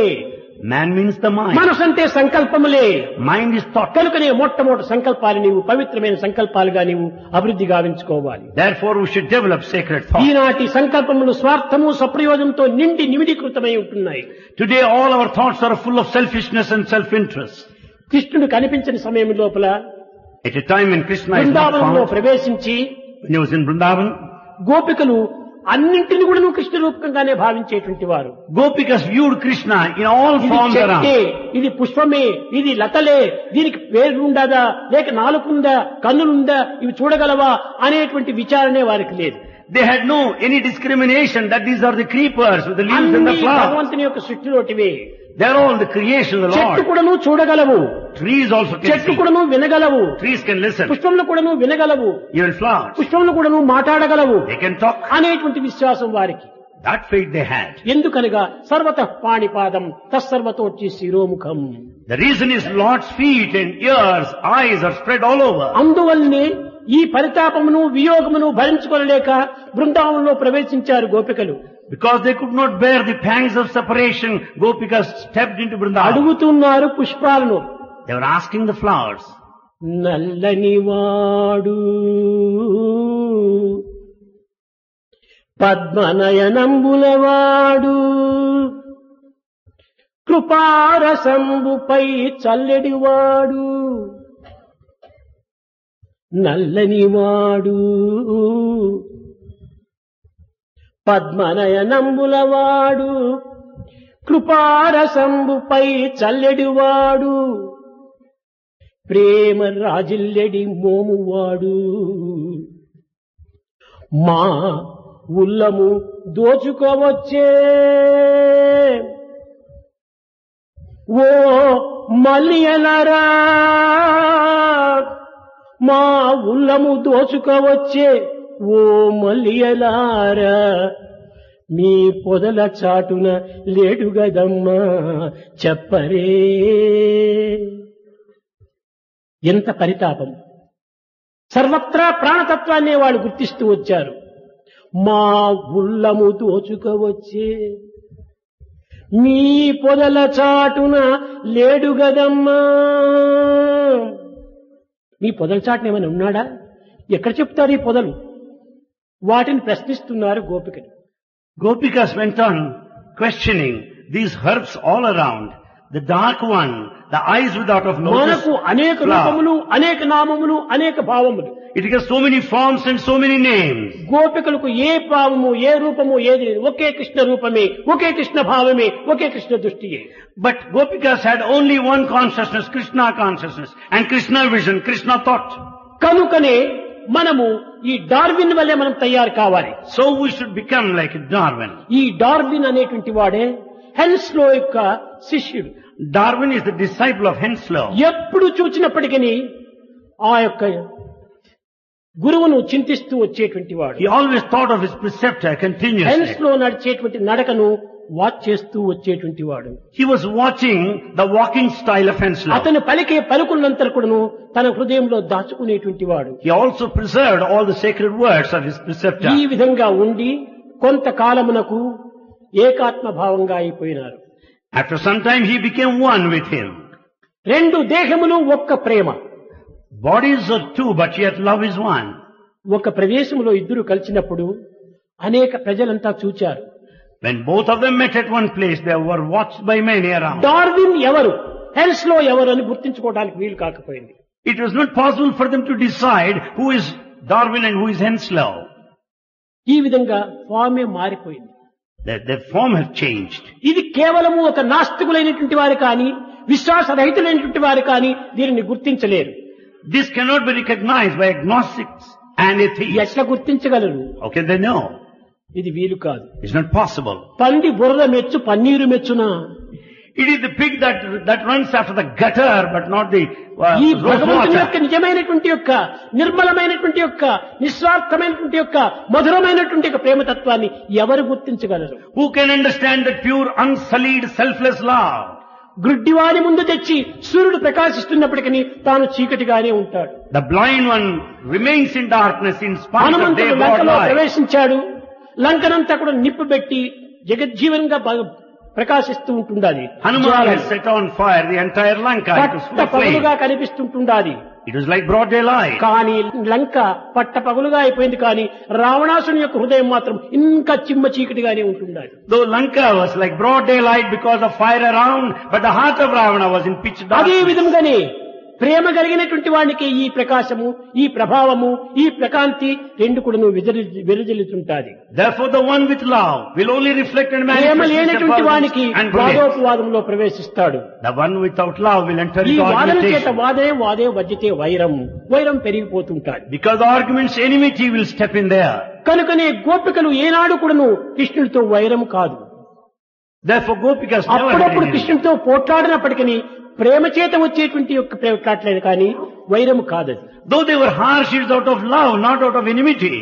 Man means the mind. మనసు అంటే సంకల్పములే. Mind is thought. కనుకనే మొట్టమొదటి సంకల్పాలు నీవు పవిత్రమైన సంకల్పాలుగా నీవు అభివృద్ధి గావించుకోవాలి. Therefore we should develop sacred thought. ఈనాటి సంకల్పములు స్వార్థము సప్రయోజనంతో నిండి నిమిడీకృతమై ఉంటున్నాయి. Today all our thoughts are full of selfishness and self-interest. కృష్ణుడు కనిపించిన సమయం లోపల At a time when Krishna is not బృందావనంలో found, ప్రవేశించి when he was in Vrindavan, గోపికలు అన్నింటిని కూడా కృష్ణ రూపకంగానే భావించేటువంటి వారు. Gopikas viewed Krishna in all ఇది forms చెట్టే, around. ఇది పుష్పమే, ఇది లతలే, దీనికి పేరు ఉండదా, లేక నాలుగుందా, కన్నులుందా, ఇవి చూడగలవా అనేటువంటి విచారణే వారికి లేదు. They had no any discrimination that these are the creepers with the leaves and the అన్ని flowers. భగవంతుని యొక్క సృష్టిలోటివే. They are all the creation of the చెట్టు Lord. కూడాను చూడగలవు, Trees also can చెట్టు see. కూడాను వినగలవు, Trees can listen. పుష్పములు కూడాను వినగలవు, Even flowers. పుష్పములు కూడాను మాట్లాడగలవు They can talk. అనేటువంటి విశ్వాసం వారికి. That faith they had. ఎందుకనగా సర్వతః పాణిపాదం తస్సర్వతోచ్చి శిరోముఖం. The reason is Lord's feet and ears, eyes are spread all over. అందువల్లనే ఈ పరితాపమును వియోగమును భరించుకోలేక బృందావనంలో ప్రవేశించారు గోపికలు. Because they could not bear the pangs of separation, Gopikas stepped into Vrindavan. అడుగుతున్నారు పుష్పాలను. They were asking the flowers. నల్లనివాడు పద్మనయనంబులవాడు కృపారసంబుపై చల్లెడివాడు నల్లనివాడు పద్మనయనంబులవాడు కృపారసంబుపై చల్లెడివాడు ప్రేమ రాజిల్లెడి మోమువాడు మా ఉల్లము దోచుకోవచ్చే ఓ మల్లియలరా మా ఉల్లము దోచుకోవచ్చే ఓ మల్లియలారా మీ పొదల చాటున లేడు గదమ్మా చెప్పరే. ఎంత పరితాపం! సర్వత్రా ప్రాణతత్వాన్నే వాళ్ళు గుర్తిస్తూ వచ్చారు. మా ఉల్లము దోచుకోవచ్చే మీ పొదల చాటున లేడు గదమ్మా. మీ పొదల చాటున ఏమైనా ఉన్నాడా? ఎక్కడ చెప్తారు ఈ పొదలు? వాటిని ప్రశ్నిస్తున్నారు గోపికలు. Gopikas went on questioning these herbs all around. The dark one, the eyes without of lotus మనకు అనేక రూపములు, అనేక నామములు, అనేక భావములు. It has so many forms and so many names. గోపికలకు ఏ భావము, ఏ రూపము ఏది లేదు. ఒకే కృష్ణ రూపమే, ఒకే కృష్ణ భావమే, ఒకే Krishna దృష్టియే. But Gopikas had only one consciousness, Krishna consciousness, and Krishna vision, Krishna thought. కనుకనే మనము ఈ డార్విన్ వల్లే మనం తయారు కావాలి. So we should become like Darwin. ఈ డార్విన్ అనేటువంటి వాడే హెన్స్లో యొక్క శిష్యుడు. Darwin is the disciple of Henslow. ఎప్పుడు చూచినప్పటికీ ఆ యొక్క గురువును చింతిస్తూ వచ్చేటువంటి వాడు. He always thought of his preceptor continuously. హెన్స్లో నడిచేటువంటి నడకను వాచ్ చేస్తూ వచ్చేటువంటి వాడు. He was watching the walking style of Henslow. అతను పలికే పలుకులంతా కూడాను తన హృదయంలో దాచుకునేటువంటి వాడు. He also preserved all the sacred words of his preceptor. ఈ విధంగా ఉండి కొంతకాలమునకు ఏకాత్మ భావంగా అయిపోయినారు. After some time he became one with him. రెండు దేహములు ఒక్క ప్రేమ. Bodies are two, but yet love is one. ఒక ప్రదేశంలో ఇద్దరు కలిసినప్పుడు అనేక ప్రజలంతా చూచారు. When both of them met at one place, they were watched by many around. Darwin ఎవరు, హెన్స్లో ఎవరు అని గుర్తించుకోవడానికి వీలు కాకపోయింది. It was not possible for them to decide who is Darwin and who is Henslow. ఈ విధంగా ఫామే మారిపోయింది. Their form have changed. ఇది కేవలము ఒక నాస్తికులైనటువంటి వారు కానీ విశ్వాసరహితులైనటువంటి వారు కానీ దీనిని గుర్తించలేరు. This cannot be recognized by agnostics and atheists. ఎట్లా గుర్తించగలరు? How can they know? ఇది వీలు కాదు. It's not possible. పంది బురద మెచ్చు paneer మెచ్చునా? It is the pig that runs after the gutter, but not the ఈ rose భగవంతుని యొక్క water. నిజమైనటువంటి యొక్క నిర్మలమైనటువంటి యొక్క నిస్వార్థమైనటువంటి యొక్క మధురమైనటువంటి యొక్క ప్రేమతత్వాన్ని ఎవరు గుర్తించగలరు? Who can understand that pure, unsullied, selfless love? గుడ్డివాని ముందు తెచ్చి సూర్యుడు ప్రకాశిస్తున్నప్పటికీ తాను చీకటిగానే ఉంటాడు. The blind one remains in darkness in spite of హనుమంతుడు their broad లంకలో light. ప్రవేశించాడు. లంకనంతా కూడా నిప్పు పెట్టి జగజ్జీవనంగా ప్రకాశిస్తూ ఉంటుండాలి. Hanuman has set on fire the entire Lanka. It was full of పగలుగా flame. కనిపిస్తుంటుండాలి. It was like broad daylight. కానీ లంక పట్ట పగులుగా అయిపోయింది. కానీ రావణాసుని యొక్క హృదయం మాత్రం ఇంకా చిమ్మ చీకటిగానే ఉంటుండాలి. Though Lanka was like broad daylight because of fire around, but the heart of Ravana was in pitch అదే darkness. విధంగానే ప్రేమ కలిగినటువంటి వానికి ఈ ప్రకాశము, ఈ ప్రభావము, ఈ ప్రకాంతి రెండు కూడా వెలుజల్లుతుంటాది. Therefore the one with love will only reflect and Prema manifest his లేనటువంటి వానికి abundance and brilliance. వాదోపవాదంలో ప్రవేశిస్తాడు. The one without love will enter ఈ into వాదన చేత argumentation. వాదే వజ్జితే వైరం పెరిగిపోతుంటాడు. Because the argument's enmity will step in there. కనుకనే గోపికలు ఏనాడు కూడాను కృష్ణుడితో వైరం కాదు. Therefore Gopikas never had అప్పుడప్పుడు any. కృష్ణుడితో పోట్లాడినప్పటికీ ప్రేమ చేత వచ్చేటువంటి యొక్క పోట్లాడలేదు కానీ వైరము కాదది. Though they were harsh, it's out of love, not out of enmity.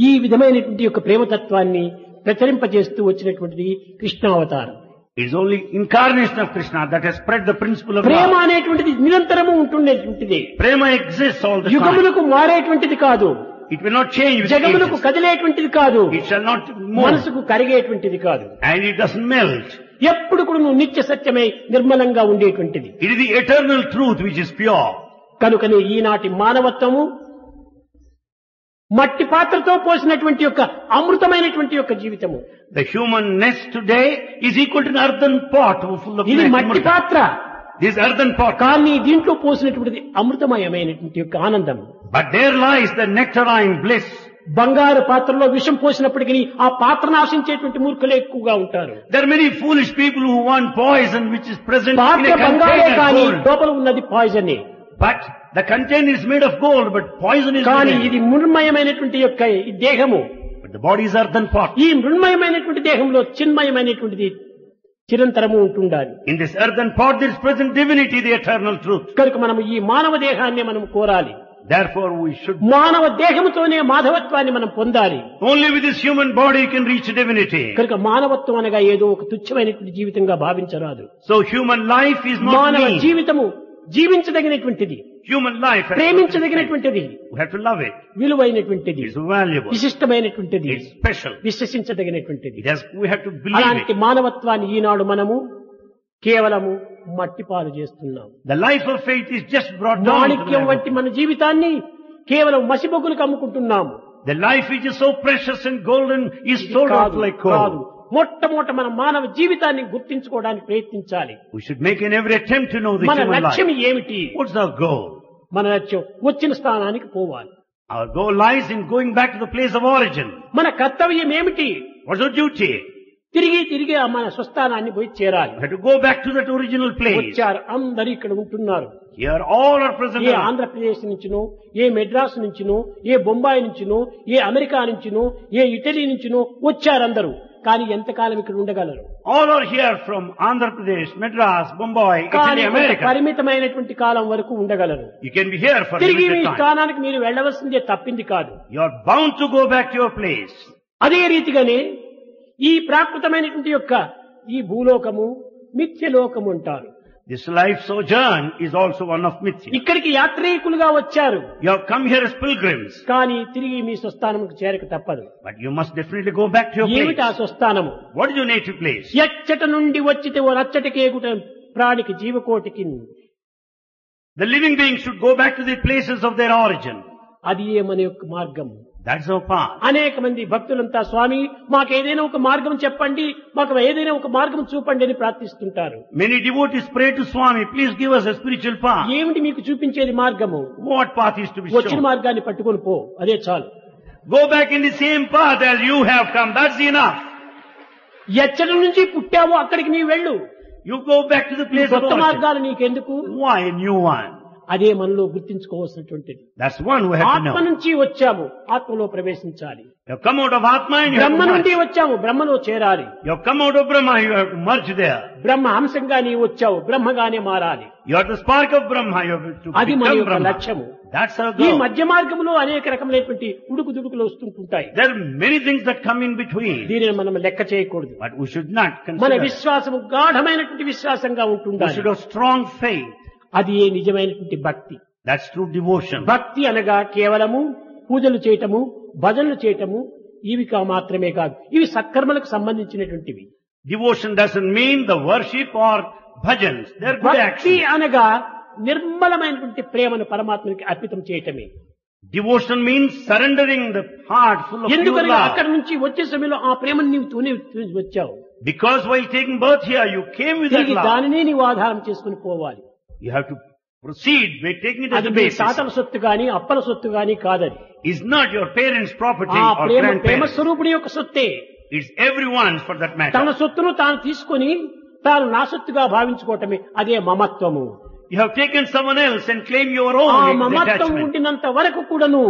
ఈ విధమైనటువంటి యొక్క ప్రేమతత్వాన్ని ప్రచరింపజేస్తూ వచ్చినటువంటిది కృష్ణావతారం. It is only incarnation of Krishna that has spread the principle of Prema love. అనేటువంటిది నిరంతరము ఉంటుండేటువంటిది. Prema exists all the time. యుగములకు మారేటువంటిది కాదు. It will not change with జగములకు ages. కదిలేటువంటిది కాదు. It shall not move. మనసుకు కరిగేటువంటిది కాదు. And it doesn't melt. ఎప్పుడు కూడా నువ్వు నిత్య సత్యమై నిర్మలంగా ఉండేటువంటిది. It is the eternal truth which is pure. కనుకనే ఈనాటి మానవత్వము మట్టి పాత్రతో పోసినటువంటి యొక్క అమృతమైనటువంటి యొక్క జీవితము. The human nest today is equal to an earthen pot full of ఇది nectar. మట్టి పాత్ర. This earthen pot. కానీ దీంట్లో పోసినటువంటిది అమృతమయమైనటువంటి యొక్క ఆనందం. But there lies the nectarine bliss. బంగారు పాత్రలో విషం పోసినప్పటికీ ఆ పాత్రను ఆశించేటువంటి మూర్ఖులే ఎక్కువగా ఉంటారు. There are many foolish people who want poison which is present in పాత్ర a బంగారే container కానీ gold. లోపల ఉన్నది poison. But the container is made of gold, but poison is కానీ within. ఇది మృణ్మయమైనటువంటి యొక్క ఈ దేహము. But the body is earthen pot. ఈ మృణ్మయమైనటువంటి దేహంలో చిన్మయమైనటువంటిది చిరంతరము ఉంటుండాలి. In this earthen pot there is present divinity, the eternal truth. కనుక మనము ఈ మానవ దేహాన్ని మనం కోరాలి. Therefore we should, మానవ దేహముతోనే మాధవత్వాన్ని మనం పొందాలి. only with this human body you can reach divinity. కనుక మానవత్వం అనగా ఏదో ఒక తుచ్చమైనటువంటి జీవితంగా భావించరాదు. So human life is not మానవ mean. జీవితము జీవించదగినటువంటిది, Human life has to be ప్రేమించదగినటువంటిది, respected. We have to love it. విలువైనటువంటిది, It's valuable. విశిష్టమైనటువంటిది, It's special. విశ్వసించదగినటువంటిది. We have to believe అలాంటి it. మానవత్వాన్ని ఈనాడు మనము కేవలము మట్టిపాలు చేస్తున్నాం. The life of faith is just brought down to the Manikyam level. వంటి మన జీవితాన్ని కేవలం మసిబొగ్గులకు అమ్ముకుంటున్నాము. The life which is so precious and golden is ఇది sold out కాదు, like కాదు. coal. మొట్టమొదట మన మానవ జీవితాన్ని గుర్తించుకోవడానికి ప్రయత్నించాలి. We should make in every attempt to know the మన human లక్ష్యం life. ఏమిటి? What's our goal? మన లక్ష్యం వచ్చిన స్థానానికి పోవాలి. Our goal lies in going back to the place of origin. మన కర్తవ్యం ఏమిటి? What's our duty? తిరిగి ఆ మన స్వస్థానాన్ని పోయి చేరాలి. We have to go back to that original place. వచ్చారు, అందరూ ఇక్కడ ఉంటున్నారు. Here all are present. A Andhra Pradesh నుంచినో, A Madras నుంచినో, A Bombay నుంచినో, A America నుంచినో, A Italy నుంచినో వచ్చారందరూ. కానీ ఎంతకాలం ఇక్కడ ఉండగలరు? All are here from Andhra Pradesh, Madras, Mumbai, కానీ Italy, America. పరిమితమైనటువంటి కాలం వరకు ఉండగలరు. You can be here for తిరిగి మీ limited time. స్థానానికి మీరు వెళ్ళవలసిందే, తప్పింది కాదు. You are bound to go back to your place. అదే రీతిగానే ఈ ప్రాకృతమైనటువంటి యొక్క ఈ భూలోకము మిథ్యలోకము అంటారు. This life sojourn is also one of mithya. ఇక్కడికి యాత్రికులుగా వచ్చారు, You have come here as pilgrims, కానీ తిరిగి మీ స్వస్థానముకు చేరక తప్పదు. but you must definitely go back to your ఏమిటి ఆ place. స్వస్థానము? What is your native place? ఎచ్చట నుండి వచ్చితే ఓ రచ్చటికేగుట ప్రాణికి జీవకోటికి, The living beings should go back to the places of their origin. అది ఏ మన యొక్క మార్గం. That's our path. అనేక మంది భక్తులంతా స్వామి మాకు ఏదైనా ఒక మార్గం చెప్పండి, మాకు ఏదైనా ఒక మార్గం చూపండి అని ప్రార్థిస్తుంటారు. Many devotees pray to Swami, please give us a spiritual path. ఏమిటి మీకు చూపించేది మార్గము? What path is to be వచ్చిన shown? మార్గాన్ని పట్టుకొని పో, అదే చాలు. Go back in the same path as you have come. That's enough. ఎచ్చటి నుంచి పుట్టావో అక్కడికి నీవు వెళ్ళు. You go back to the place of కొత్త origin. మార్గాలు నీకెందుకు? Why a new one? అదే మనలో గుర్తించుకోవాల్సినటువంటిది. That's one we have to ఆత్మ know. నుంచి వచ్చాము, ఆత్మలో ప్రవేశించాలి. You have come out of Atma and you have Brahma to నుండి merge. వచ్చాము, బ్రహ్మలో చేరాలి. You have come out of Brahma, you have to merge there. బ్రహ్మ అంశంగా నీవు వచ్చావు, బ్రహ్మగానే మారాలి. You are the spark of Brahma, you have to అది మన become యొక్క Brahma. లక్ష్యము. That's our ఈ goal. మధ్య మార్గంలో అనేక రకమైనటువంటి ఉడుకుదుడుకులు వస్తుంటుంటాయి. There are many things that come in between, దీనిని మనం లెక్క చేయకూడదు. but we should not మన consider. విశ్వాసము గాఢమైనటువంటి విశ్వాసంగా We ఉంటుండాలి. should have strong faith. అది ఏ నిజమైనటువంటి భక్తి. That's true devotion. భక్తి అనగా కేవలము పూజలు చేయటము, భజనలు చేయటము ఇవి మాత్రమే కాదు. ఇవి సత్కర్మలకు సంబంధించినటువంటివి. Devotion doesn't mean the worship or bhajans. They're good భక్తి actions. అనగా నిర్మలమైనటువంటి ప్రేమను పరమాత్మనికి అర్పితం చేయటమే. Devotion means surrendering the heart full of pure ఎందుకనగా అక్కడి love. నుంచి వచ్చే సమయంలో ఆ ప్రేమను నీవు తూనే వచ్చావు. Because while taking birth here, you came with that తిరిగి love. దానినే నీవు ఆధారం చేసుకుని పోవాలి. You have to proceed by taking it as అది a నీ basis. తాతల సొత్తు గాని అప్పల సొత్తు గాని కాదది. It's not your parents' property ఆ or ప్రేమ grandparents. స్వరూపుడి యొక్క సొత్తే. It's everyone's for that తన matter. సొత్తును తాను తీసుకొని తాను నా సొత్తుగా భావించుకోవటమే అదే మమత్వము. You have taken someone else and claim your ఆ own మమత్వం attachment. ఉండినంత వరకు కూడాను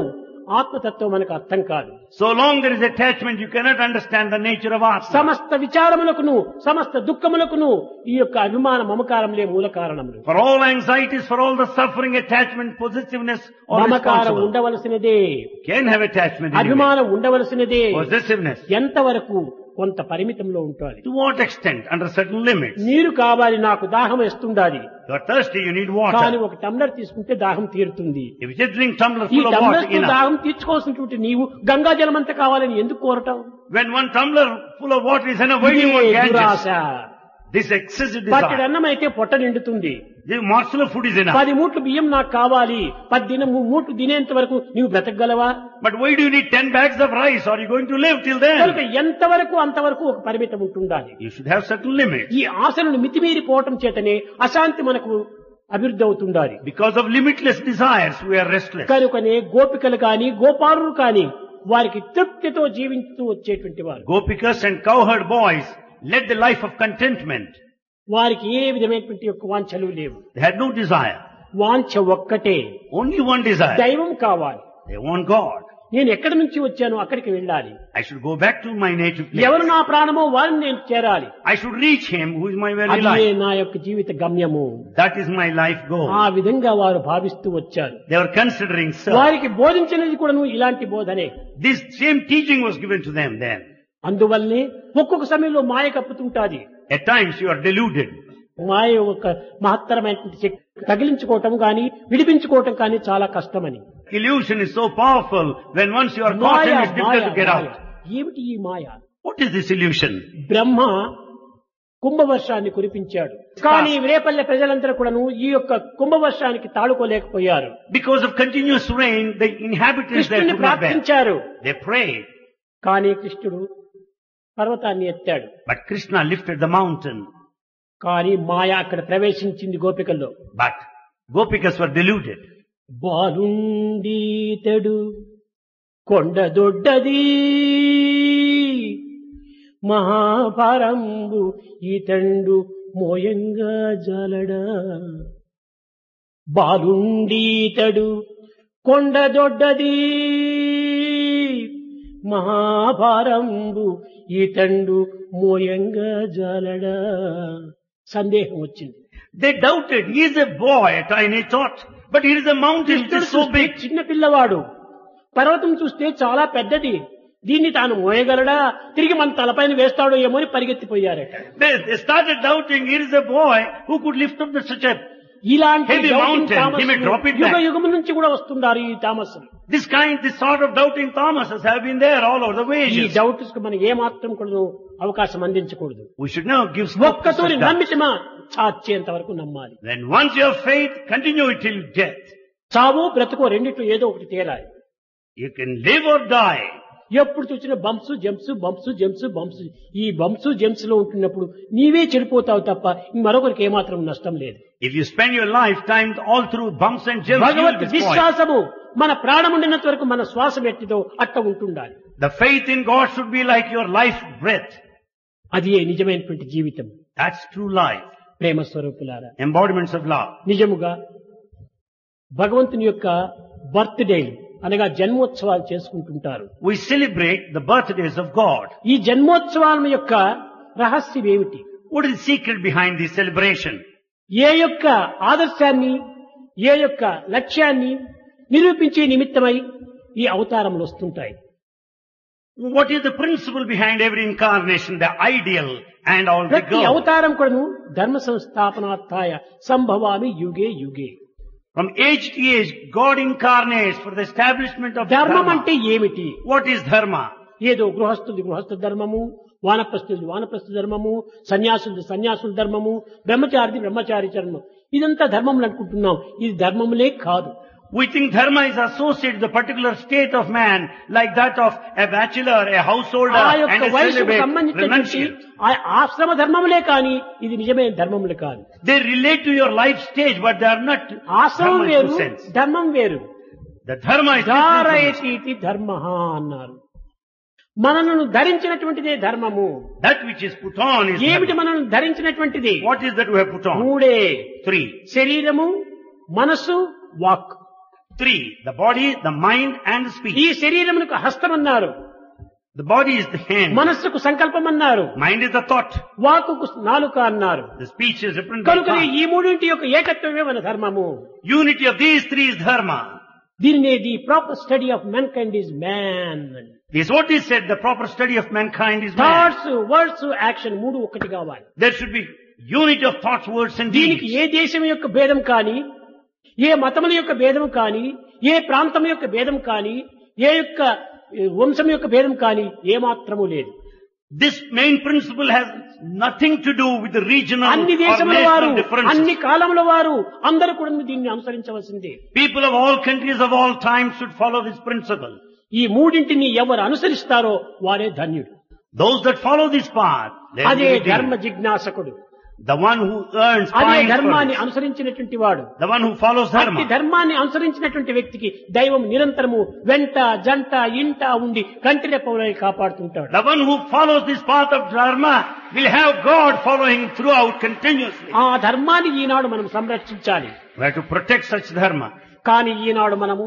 ఆత్మతత్వం మనకు అర్థం కాదు. So long there is attachment, you cannot understand the nature of Atma. సమస్త విచారములకును సమస్త దుఃఖములకును ఈ యొక్క అభిమాన మమకారములే మూల కారణములు. For all anxieties, for all the suffering, attachment, possessiveness, or మమకారం responsible. ఉండవలసినదే, Can have attachment anyway. అభిమానం ఉండవలసినదే. Possessiveness. ఎంతవరకు? కొంత పరిమితంలో ఉంటుంది. To what extent? Under certain limits. నీరు కావాలి, నాకు దాహం వేస్తుండాలి. You are thirsty, you need కానీ water. ఒక టంబ్లర్ తీసుకుంటే దాహం తీరుతుంది. If you just drink tumbler ఈ full of water, tumbler enough. దాహం తీర్చుకోవాల్సినటువంటి నీవు గంగా జలం అంతా కావాలని ఎందుకు కోరటం? When one tumbler full of water is enough, why do you want ఇదే దురాశ. Ganges? This excessive పట్టెడు desire. అన్నం అయితే పొట్ట నిండుతుంది. The morsel of food is enough. 10 మూట్లు బియ్యం నాకు కావాలి, 10 మూట్లు తినేంత వరకు నీవు బ్రతకగలవా? But why do you need 10 bags of rice? Are you going to live till కనుక then? ఎంతవరకు అంతవరకు ఒక పరిమితం ఉంటుండాలి. You should have certain limits. ఈ ఆశలను మితిమీరిపోవటం చేతనే అశాంతి మనకు అభివృద్ధి అవుతుండాలి. Because of limitless desires, we are restless. కనుకనే గోపికలు కాని గోపాలులు కాని వారికి తృప్తితో జీవించుతూ వచ్చేటువంటి వారు. Gopikas and cowherd boys led the life of contentment. వారికి ఏ విధమైనటువంటి యొక్క వాంఛలు లేవు. They had no desire. వాంఛ ఒక్కటే, Only one desire. దైవం కావాలి. They want God. నేను ఎక్కడి నుంచి వచ్చానో అక్కడికి వెళ్ళాలి. I should go back to my native place. ఎవరు నా ప్రాణమో వారిని నేను చేరాలి. I should reach Him who is my very అదే life. నా యొక్క జీవిత గమ్యము. That is my life goal. ఆ విధంగా వారు భావిస్తూ వచ్చారు. They were considering, sir. వారికి బోధించినది కూడాను ఇలాంటి బోధనే. This same teaching was given to them then. అందువల్లనే ఒక్కొక్క సమయంలో మాయ కప్పుతుంటాది. At times you are deluded. మాయ ఒక మహత్తరమైనటువంటి శక్తి. తగిలించుకోవటం గాని విడిపించుకోవటం కానీ చాలా కష్టమని. Illusion is so powerful. When once you are caught Maya in, it's difficult to get Maya. out. ఏమిటి ఈ మాయ? What is this illusion? బ్రహ్మ కుంభవర్షాన్ని కురిపించాడు. కానీ రేపల్లె ప్రజలందరూ కూడాను ఈ యొక్క కుంభవర్షానికి తాళుకోలేకపోయారు. Because of continuous rain, the inhabitants there కృష్ణుని could not bear. ప్రార్థించారు. They prayed. కానీ కృష్ణుడు పర్వతాన్ని ఎత్తాడు. But Krishna lifted the mountain. కానీ మాయ అక్కడ ప్రవేశించింది గోపికల్లో. But Gopikas were deluded. బాలుండీతడు కొండ దొడ్డది మహాపారంబు ఈతండు మోయంగా జాలడా. బాలుండీతడు కొండ దొడ్డది మహాపారంబు ఈతండు మోయంగా జాలడా. సందేహం వచ్చింది. They doubted. He is a boy, a tiny tot. But here is a mountain which is so big. చిన్న పిల్లవాడు. పర్వతం చూస్తే చాలా పెద్దది. దీన్ని తాను మోయగలడా, తిరిగి మన తలపైన వేస్తాడో ఏమో అని పరిగెత్తిపోయారట. They started doubting, here is a boy who could lift up such a ఇలాంటి heavy mountain, he may drop it యుగ back. యుగము నుంచి కూడా వస్తున్నారు ఈ Thomas. This sort of doubting Thomases have been there all over the ఈ ages. Doubts కు మనం ఏ మాత్రం కూడా అవకాశం అందించకూడదు. We should now give scope to ఒక్కతోని such doubts. నమ్మితమా చాచేంత వరకు నమ్మాలి. Then once you have faith, continue it till death. చావు బ్రతుకో రెండిట్లో ఏదో ఒకటి తేలాలి. You can live or die. ఎప్పుడు చూసిన bumps jumps bumps jumps bumps. ఈ బంప్స్ జంప్స్ లో ఉంటున్నప్పుడు నీవే చెడిపోతావు తప్ప మరొకరికి ఏమాత్రం నష్టం లేదు. If you spend your lifetime all through bumps and jumps, you will Bhagwat be spoiled. విశ్వాసము మన ప్రాణం ఉండినంత వరకు మన శ్వాస ఎట్టిదో అట్ట ఉంటుండాలి. The faith in God should be like your life breath. అది నిజమైనటువంటి జీవితం. That's true life. ప్రేమ స్వరూపులారా, Embodiments of love. నిజముగా భగవంతుని యొక్క బర్త్డే అనగా జన్మోత్సవాలు చేసుకుంటుంటారు. We celebrate the birthdays of God. ఈ జన్మోత్సవాల యొక్క రహస్యం ఏమిటి? What is the secret behind this celebration? ఏ యొక్క ఆదర్శాన్ని, ఏ యొక్క లక్ష్యాన్ని నిరూపించే నిమిత్తమై ఈ అవతారములు వస్తుంటాయి. What is the principle behind every incarnation, the ideal and all the ప్రతి goal? అవతారం కూడాను ధర్మ సంస్థాపనార్థాయ సంభవామి యుగే యుగే. From age to age, God incarnates for the establishment of ధర్మం dharma. అంటే ఏమిటి? What is dharma? ఏదో గృహస్థుది గృహస్థ ధర్మము, వానప్రస్థుది వానప్రస్థ ధర్మము, సన్యాసులది సన్యాసుల ధర్మము, బ్రహ్మచారిది బ్రహ్మచారి ధర్మం. ఇదంతా ధర్మములు అనుకుంటున్నాం. ఇది ధర్మములే కాదు. We think dharma is associated with the particular state of man, like that of a bachelor, a householder, ఆ and యొక్క a వయసుకు celibate సంబంధించినటువంటి renunciant. ఆ ఆశ్రమ ధర్మములే కాని ఇది నిజమైన ధర్మములు కాదు. They relate to your life stage, but they are not ఆశ్రమం dharma in వేరు, true sense. ధర్మం వేరు. The dharma is different from this. ధారయతి ధర్మ అన్నారు. మనను ధరించినటువంటిదే ధర్మము. That which is put on is ఏమిటి dharma. మనల్ని ధరించినటువంటిది? What is that we have put on? మూడే. 3. శరీరము, మనస్సు, walk. 3. The body, the mind and the ఈ speech. శరీరమునకు హస్తం అన్నారు, The body is the hand. మనస్సుకు సంకల్పం అన్నారు, Mind is the thought. వాకుకు నాలుక అన్నారు. The speech is represented by కనుక tongue. ఈ మూడింటి యొక్క ఏకత్వమే మన ధర్మము. Unity of these three is dharma. దీనినే the proper study of men kind is man. This is what is said, the proper study of mankind is man. Thoughts, words, action మూడు ఒకటి కావాలి. There should be unity of thoughts, words and దీనికి deeds. ఏ దేశం యొక్క భేదం కానీ, ఏ మతముల యొక్క భేదం కానీ, ఏ ప్రాంతం యొక్క భేదం కానీ, ఏ యొక్క వంశం యొక్క భేదం కానీ ఏమాత్రము లేదు. This main principle has nothing to do with the regional or అన్ని దేశముల వారు, national differences. అన్ని కాలముల వారు అందరూ కూడా దీన్ని అనుసరించవలసిందే. People of all countries of all times should follow this principle. ఈ మూడింటిని ఎవరు అనుసరిస్తారో వారే ధన్యుడు. Those that follow this path, they will అదే be redeemed. ధర్మ జిజ్ఞాసకుడు. The one who earns అదే fines for ధర్మాన్ని this. అనుసరించినటువంటి వాడు. The one who follows అట్టి dharma. ధర్మాన్ని అనుసరించినటువంటి వ్యక్తికి దైవం నిరంతరము వెంట జంట ఇంట ఉండి కంటిరెప్పవలై కాపాడుతుంటాడు. The one who follows this path of dharma will have God following throughout continuously. ఆ ధర్మాన్ని ఈనాడు మనం సంరక్షించాలి. We have to protect such dharma. కానీ ఈనాడు మనము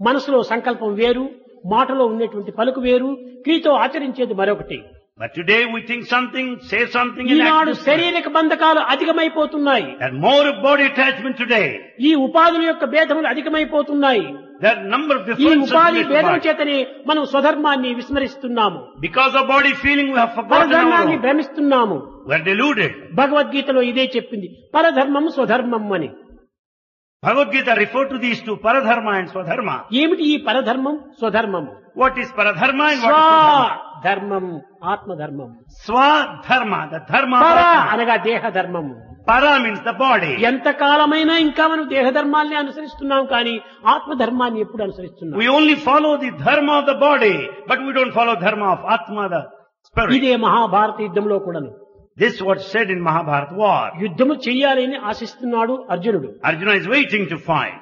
మనసులో సంకల్పం వేరు, మాటలో ఉన్నటువంటి పలుకు వేరు, క్రియతో ఆచరించేది మరొకటి. But today we think something, say something, and Eenadu act శారీరక బంధకాలు అధికమైపోతున్నాయి. There are more body attachment today. ఈ ఉపాధుల యొక్క భేదములు అధికమైపోతున్నాయి. There are number of ఈ differences ఉపాధి related to భేదం body. చేతనే మనం స్వధర్మాన్ని విస్మరిస్తున్నాము, Because of body feeling we have forgotten our పరధర్మాన్ని own. భ్రమిస్తున్నాము. We are deluded. భగవద్గీతలో ఇదే చెప్పింది, పరధర్మం స్వధర్మం అని. Bhagavad Gita referred to these two, paradharma and swadharma. ఏమిటి ఈ పరధర్మం స్వధర్మము? What is paradharma and what is swadharma? స్వధర్మం ఆత్మధర్మం. Swadharma, the dharma of పర Atma. అనగా దేహధర్మము. Para means the body. ఎంతకాలమైనా ఇంకా మనం దేహధర్మాన్ని అనుసరిస్తున్నాం కానీ ఆత్మధర్మాన్ని ఎప్పుడు అనుసరిస్తున్నాం? We only follow the dharma of the body, but we don't follow dharma of Atma, the spirit. ఇదే మహాభారత యుద్ధంలో కూడాను. This is what's said in Mahabharata war. యుద్ధము చెయ్యాలని ఆశిస్తున్నాడు అర్జునుడు. Arjuna is waiting to fight.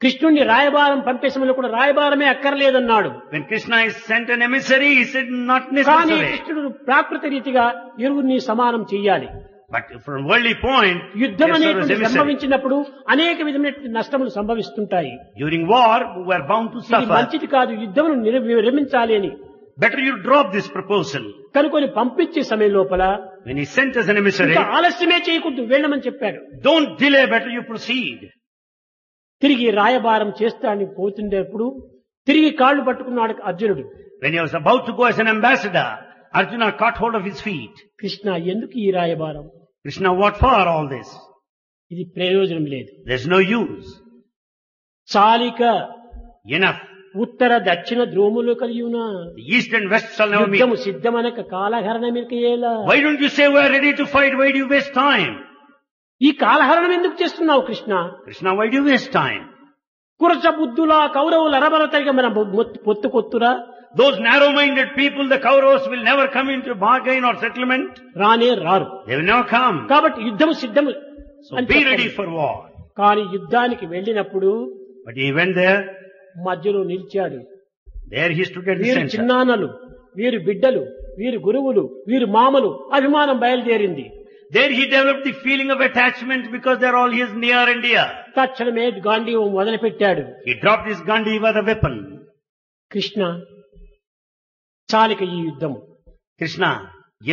కృష్ణుణ్ణి రాయబారం పంపే సమయంలో కూడా రాయబారమే అక్కర్లేదన్నాడు. When Krishna is sent an emissary, he said not కానీ necessary. కృష్ణుడు ప్రాకృత రీతిగా ఇరువురిని సమానం చెయ్యాలి. But from worldly point, యుద్ధం yes, there was అనేటువంటి emissary. సంభవించినప్పుడు అనేక విధమైనటువంటి నష్టములు సంభవిస్తుంటాయి. During war, we were bound to ఇది suffer. మంచిది కాదు, యుద్ధమును విరమించాలి అని Better you drop this proposal. కనుకొని పంపించే సమయం లోపల When he sent us an emissary, ఇంకా ఆలస్యమే చేయకూడదు, వెళ్ళమని చెప్పాడు. don't delay, better you proceed. తిరిగి రాయబారం చేస్తానికి పోతుండేప్పుడు తిరిగి కాళ్ళు పట్టుకున్నాడు అర్జునుడు. When he was about to go as an ambassador, Arjuna caught hold of his feet. Krishna ఎందుకు ఈ రాయబారం? Krishna, what for all this? ఇది ప్రయోజనం లేదు. There's no use. చాలిక Enough. ఉత్తర దక్షిణ ధ్రువములు కలియునా The east and west shall never meet. యుద్ధము సిద్ధమనక కాలహరణమికేలా. Why don't you say we're ready to fight? Why do you waste time? ఈ కాలహరణం ఎందుకు చేస్తున్నావు Krishna? Krishna, why do you waste time? కురచ బుద్ధులా కౌరవులు అరబరతరిగా మన పొత్తు కొత్తురా. Those narrow-minded people, the Kauravas, will never come into bargain or settlement. రానే రారు. They will never come. కాబట్టి యుద్ధము సిద్ధము. So be ready for war. కానీ యుద్ధానికి వెళ్ళినప్పుడు But he went there. మధ్యలో నిలిచాడు. There he stood at the వీరు center. చిన్నాన్నలు, వీరు బిడ్డలు, వీరు గురువులు, వీరు మామలు, అభిమానం బయలుదేరింది. There he developed the feeling of attachment because they're all his near and dear. తక్షణమే గాంధీవం మొదలుపెట్టాడు. He dropped his Gandiva, the weapon. Krishna చాలిక ఈ యుద్ధము. Krishna,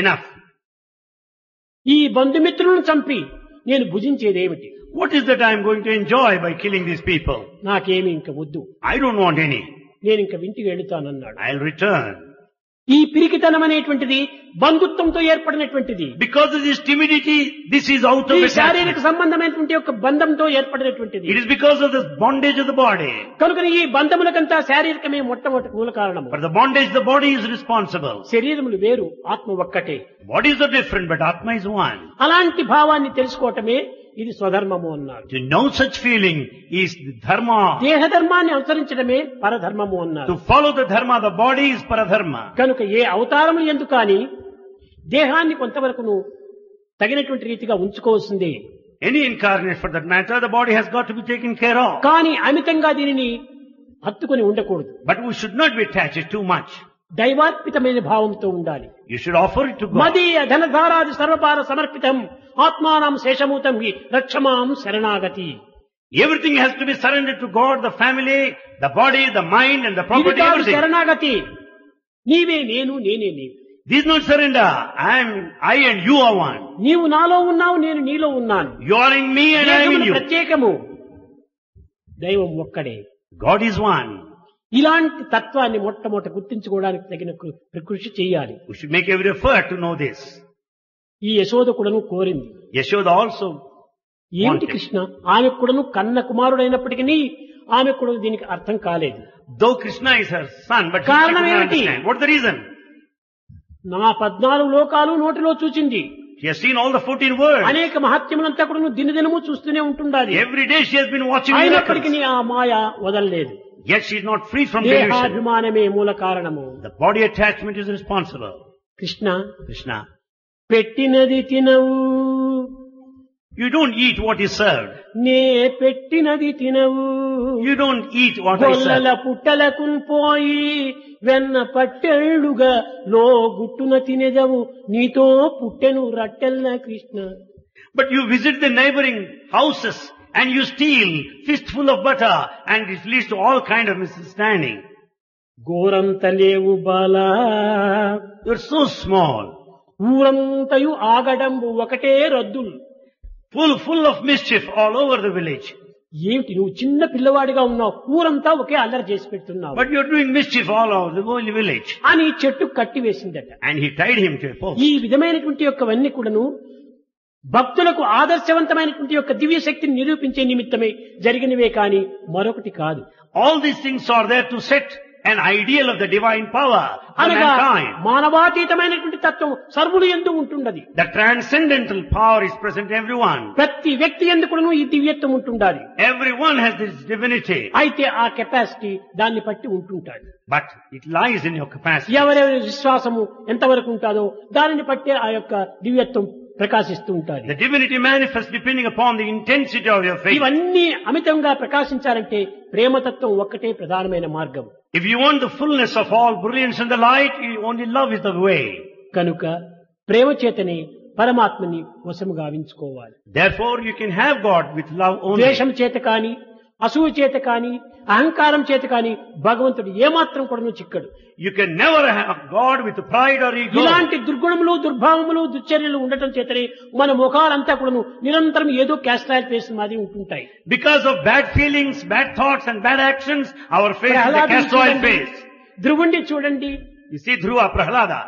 enough. ఈ బంధుమిత్రులను చంపి నేను భుజించేదేమిటి? What is that I'm going to enjoy by killing these people? నాకేమి ఇంక వద్దు, I don't want any. నేను ఇంక ఇంటికి వెళుతానన్నాడు. I'll return. ఈ పిరికితనం అనేటువంటిది బంధుత్వంతో ఏర్పడినటువంటిది. Because of this timidity, this is out of ఈ attachment. శారీరక సంబంధమైనటువంటి యొక్క బంధంతో ఏర్పడినటువంటిది. It is because of this bondage of the body. కనుక ఈ బంధములకంతా శారీరకమే మొట్టమొదటి మూల కారణము. For the bondage, the body is responsible. శరీరములు వేరు, ఆత్మ ఒక్కటే. Bodies are different, but Atma is one. అలాంటి భావాన్ని తెలుసుకోవటమే ఇది స్వధర్మము అన్నారు. To know such feeling is the dharma. దేహధర్మాన్ని అనుసరించడమే పరధర్మము అన్నారు. To follow the dharma, the body is paradharma. కనుక ఏ అవతారములు ఎందుకు కానీ దేహాన్ని కొంతవరకును తగినటువంటి రీతిగా ఉంచుకోవాల్సిందే. Any incarnate for that matter, the body has got to be taken care of. కానీ అమితంగా దీనిని హత్తుకొని ఉండకూడదు. But we should not be attached too much. దైవాత్మికమైన భావంతో ఉండాలి. You should offer it to God. మదీయ ధనధారాది సర్వపార సమర్పితం ఆత్మానం శేషమూతం హి రక్షమాం శరణాగతి. Everything has to be surrendered to God, the family, the body, the mind and the ఇది property, కాదు everything. శరణాగతి. నీవే నేను, నేనే నీవు. This is not surrender. I and you are one. నీవు నాలో ఉన్నావు, నేను నీలో ఉన్నాను. You are in me and I am in దేహములు you. ప్రత్యేకము, దైవం ఒక్కడే. God is one. ఇలాంటి తత్వాన్ని మొట్టమొదట గుర్తించుకోవడానికి తగిన కృషి చేయాలి. We should make every effort to know this. ఈ యశోద కూడాను కోరింది. Yashoda also ఏమిటి wanted. కృష్ణ? ఆమె కూడాను కన్న కుమారుడైనప్పటికీ ఆమె కూడా దీనికి అర్థం కాలేదు. Though Krishna is her son, but she could కారణం not ఏమిటి? understand. What is the reason? నా 14 లోకాలు నోటిలో చూచింది. She has seen all the 14 words. అనేక మహత్యములంతా కూడా దినదినము చూస్తూనే ఉంటుండాలి. Every day she has been watching అయినప్పటికీ miracles. ఆ మాయ వదలలేదు. Yet she is not free from delusion. దేహాభిమానమే మూల కారణము. The body attachment is responsible. Krishna, Krishna, పెట్టినది తినవు, you don't eat what is served. నే పెట్టినది తినవు. You don't eat what I గొల్లల serve. పుట్టలకు పోయి వెన్న పట్టెళ్ళుగా లో గుట్టున తినెదవు, నీతో పుట్టెను రట్టెల్ల Krishna. But you visit the neighboring houses and you steal fistful of butter and it leads to all kind of misunderstanding. గోరంత లేవు Bala, You're so small, ఊరంతయు ఆగడంబు ఒకటే రద్దులు. full of mischief all over the village. ఏమిటి నువ్వు చిన్న పిల్లవాడిగా ఉన్నావు, ఊరంతా ఒకే అల్లరి చేసి పెడుతున్నావు But you're doing mischief all over the whole village. అని చెట్టు కట్టి వేసిందట. And he tied him to a post. ఈ విధమైనటువంటి యొక్కవన్నీ కూడాను భక్తులకు ఆదర్శవంతమైనటువంటి యొక్క దివ్య శక్తిని నిరూపించే నిమిత్తమే జరిగినవే కాని మరొకటి కాదు. All these things are there to set an ideal of the divine power for అనగా mankind. మానవాతీతమైనటువంటి తత్వం సర్వులు యందు ఉంటుండది. The transcendental power is present in everyone. ప్రతి వ్యక్తి యందు కూడాను ఈ దివ్యత్వం ఉంటుండాలి. Everyone has this divinity. అయితే ఆ కెపాసిటీ దాన్ని బట్టి ఉంటుంటాడు. But it lies in your capacity. ఎవరెవరి విశ్వాసము ఎంతవరకు ఉంటుందో దానిని బట్టే ఆ యొక్క దివ్యత్వం ప్రకాశిస్తూ ఉంటారు. The divinity manifests depending upon the intensity of your faith. ఇవన్నీ అమితంగా ప్రకాశించాలంటే ప్రేమతత్వం ఒక్కటే ప్రధానమైన మార్గం. If you want the fullness of all brilliance and the light, only love is the way. కనుక ప్రేమ చేతనే పరమాత్మని వశము గావించుకోవాలి. Therefore you can have God with love only. ద్వేషం చేత కాని, అసూయ చేత కాని, అహంకారం చేత కాని భగవంతుడు ఏమాత్రం కూడా చిక్కడు. You can never have God with pride or ego. ఇలాంటి దుర్గుణములు, దుర్భావములు, దుశ్చర్యలు ఉండటం చేతనే మన ముఖాలంతా కూడా నిరంతరం ఏదో క్యాస్ట్రాయిల్ ఫేస్ మాది ఉంటుంటాయి. Because of bad feelings, bad thoughts and bad actions, our face is a castor oil face. ధ్రువుణ్ణి చూడండి, You see Dhruva, Prahlada,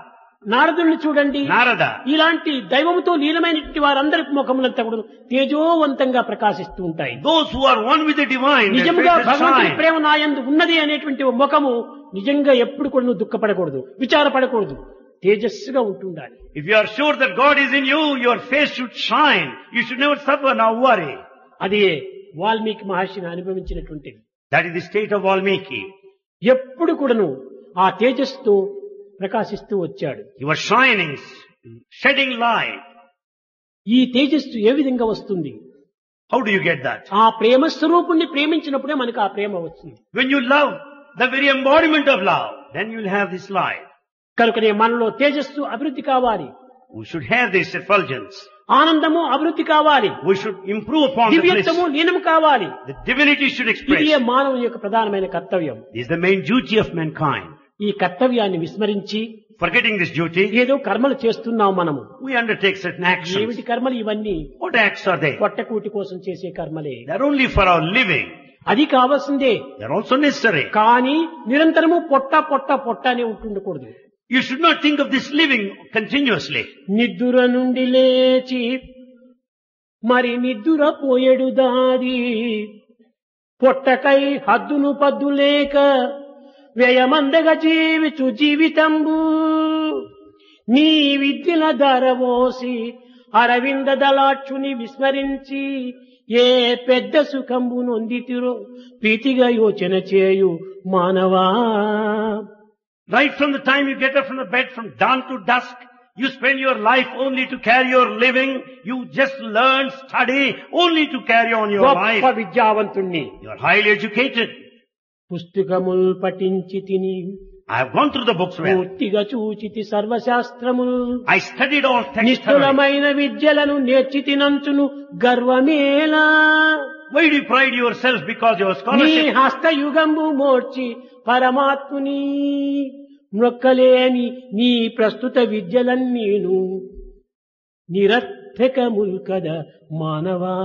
నారదుణ్ణి చూడండి. Narada. ఇలాంటి దైవముతో లీనమైనటువంటి వారందరి ముఖములంతా కూడా తేజోవంతంగా ప్రకాశిస్తూ ఉంటాయి. Those who are one with the divine, their నిజంగా faces భగవంతుని shine. ప్రేమ నాయందు ఉన్నది అనేటువంటి ముఖము నిజంగా ఎప్పుడు కూడా నువ్వు దుఃఖపడకూడదు, విచారపడకూడదు, తేజస్సుగా ఉంటుండాలి. If you are sure that God is in you, your face should shine. You should never suffer nor worry. అదే వాల్మీకి మహర్షిని అనుభవించినటువంటిది. That is the state of Valmiki. ఎప్పుడు కూడాను ఆ తేజస్సుతో ప్రకాశిస్తూ వచ్చాడు. He was shining, shedding light. ఈ తేజస్సు ఏ విధంగా వస్తుంది? How do you get that? ఆ ప్రేమ స్వరూపుణ్ణి ప్రేమించినప్పుడే మనకు ఆ ప్రేమ వస్తుంది. When you love the very embodiment of love, then you will have this light. కనుకనే మనలో తేజస్సు అభివృద్ధి కావాలి, We should have this effulgence. ఆనందము అభివృద్ధి కావాలి, We should improve upon the bliss. దివ్యత్వము లీనం కావాలి. The divinity should ఇది express. మానవుని యొక్క ప్రధానమైన కర్తవ్యం. This is the main duty of mankind. ఈ కర్తవ్యాన్ని విస్మరించి Forgetting this duty, ఏదో కర్మలు చేస్తున్నాం మనము. we undertake certain actions. ఏమిటి కర్మలు ఇవన్నీ? What acts are they? పొట్టకూటి కోసం చేసే కర్మలే. They are only for our living. అది కావాల్సిందే, They are also necessary. కానీ నిరంతరము పొట్ట పొట్ట పొట్ట అనే ఉంటుండకూడదు. You should not think of this living continuously. నిద్దుర నుండి లేచి మరి నిద్దుర పోయేడు దారి, పొట్టకై హద్దును పద్దు లేక వ్యయమందగ జీవిచు జీవితంబు, నీ విద్యల ధరవోసి అరవింద దళాక్షుని విస్మరించి ఏ పెద్ద సుఖంబు నొందితిరో ప్రీతిగా యోచన చేయు మానవా. Right from the time you get up from the bed from dawn to dusk, you spend your life only to carry your living. You just learn, study only to carry on your గొప్ప life. విద్యావంతుణ్ణి, You are highly educated. పుస్తకముల్ పఠించి తిని I have gone through the books well. పూర్తిగా చూచితి సర్వశాస్త్రములు, I studied all texts thoroughly. నిష్ఠులమైన విద్యలను నేర్చి తినంచును గర్వమేలా. Why do you pride yourself because your నీ scholarship? హస్తయుగంబు మోర్చి పరమాత్ముని మొక్కలేని నీ ప్రస్తుత విద్యలన్నీను నిరర్థకముల్ కదా మానవా.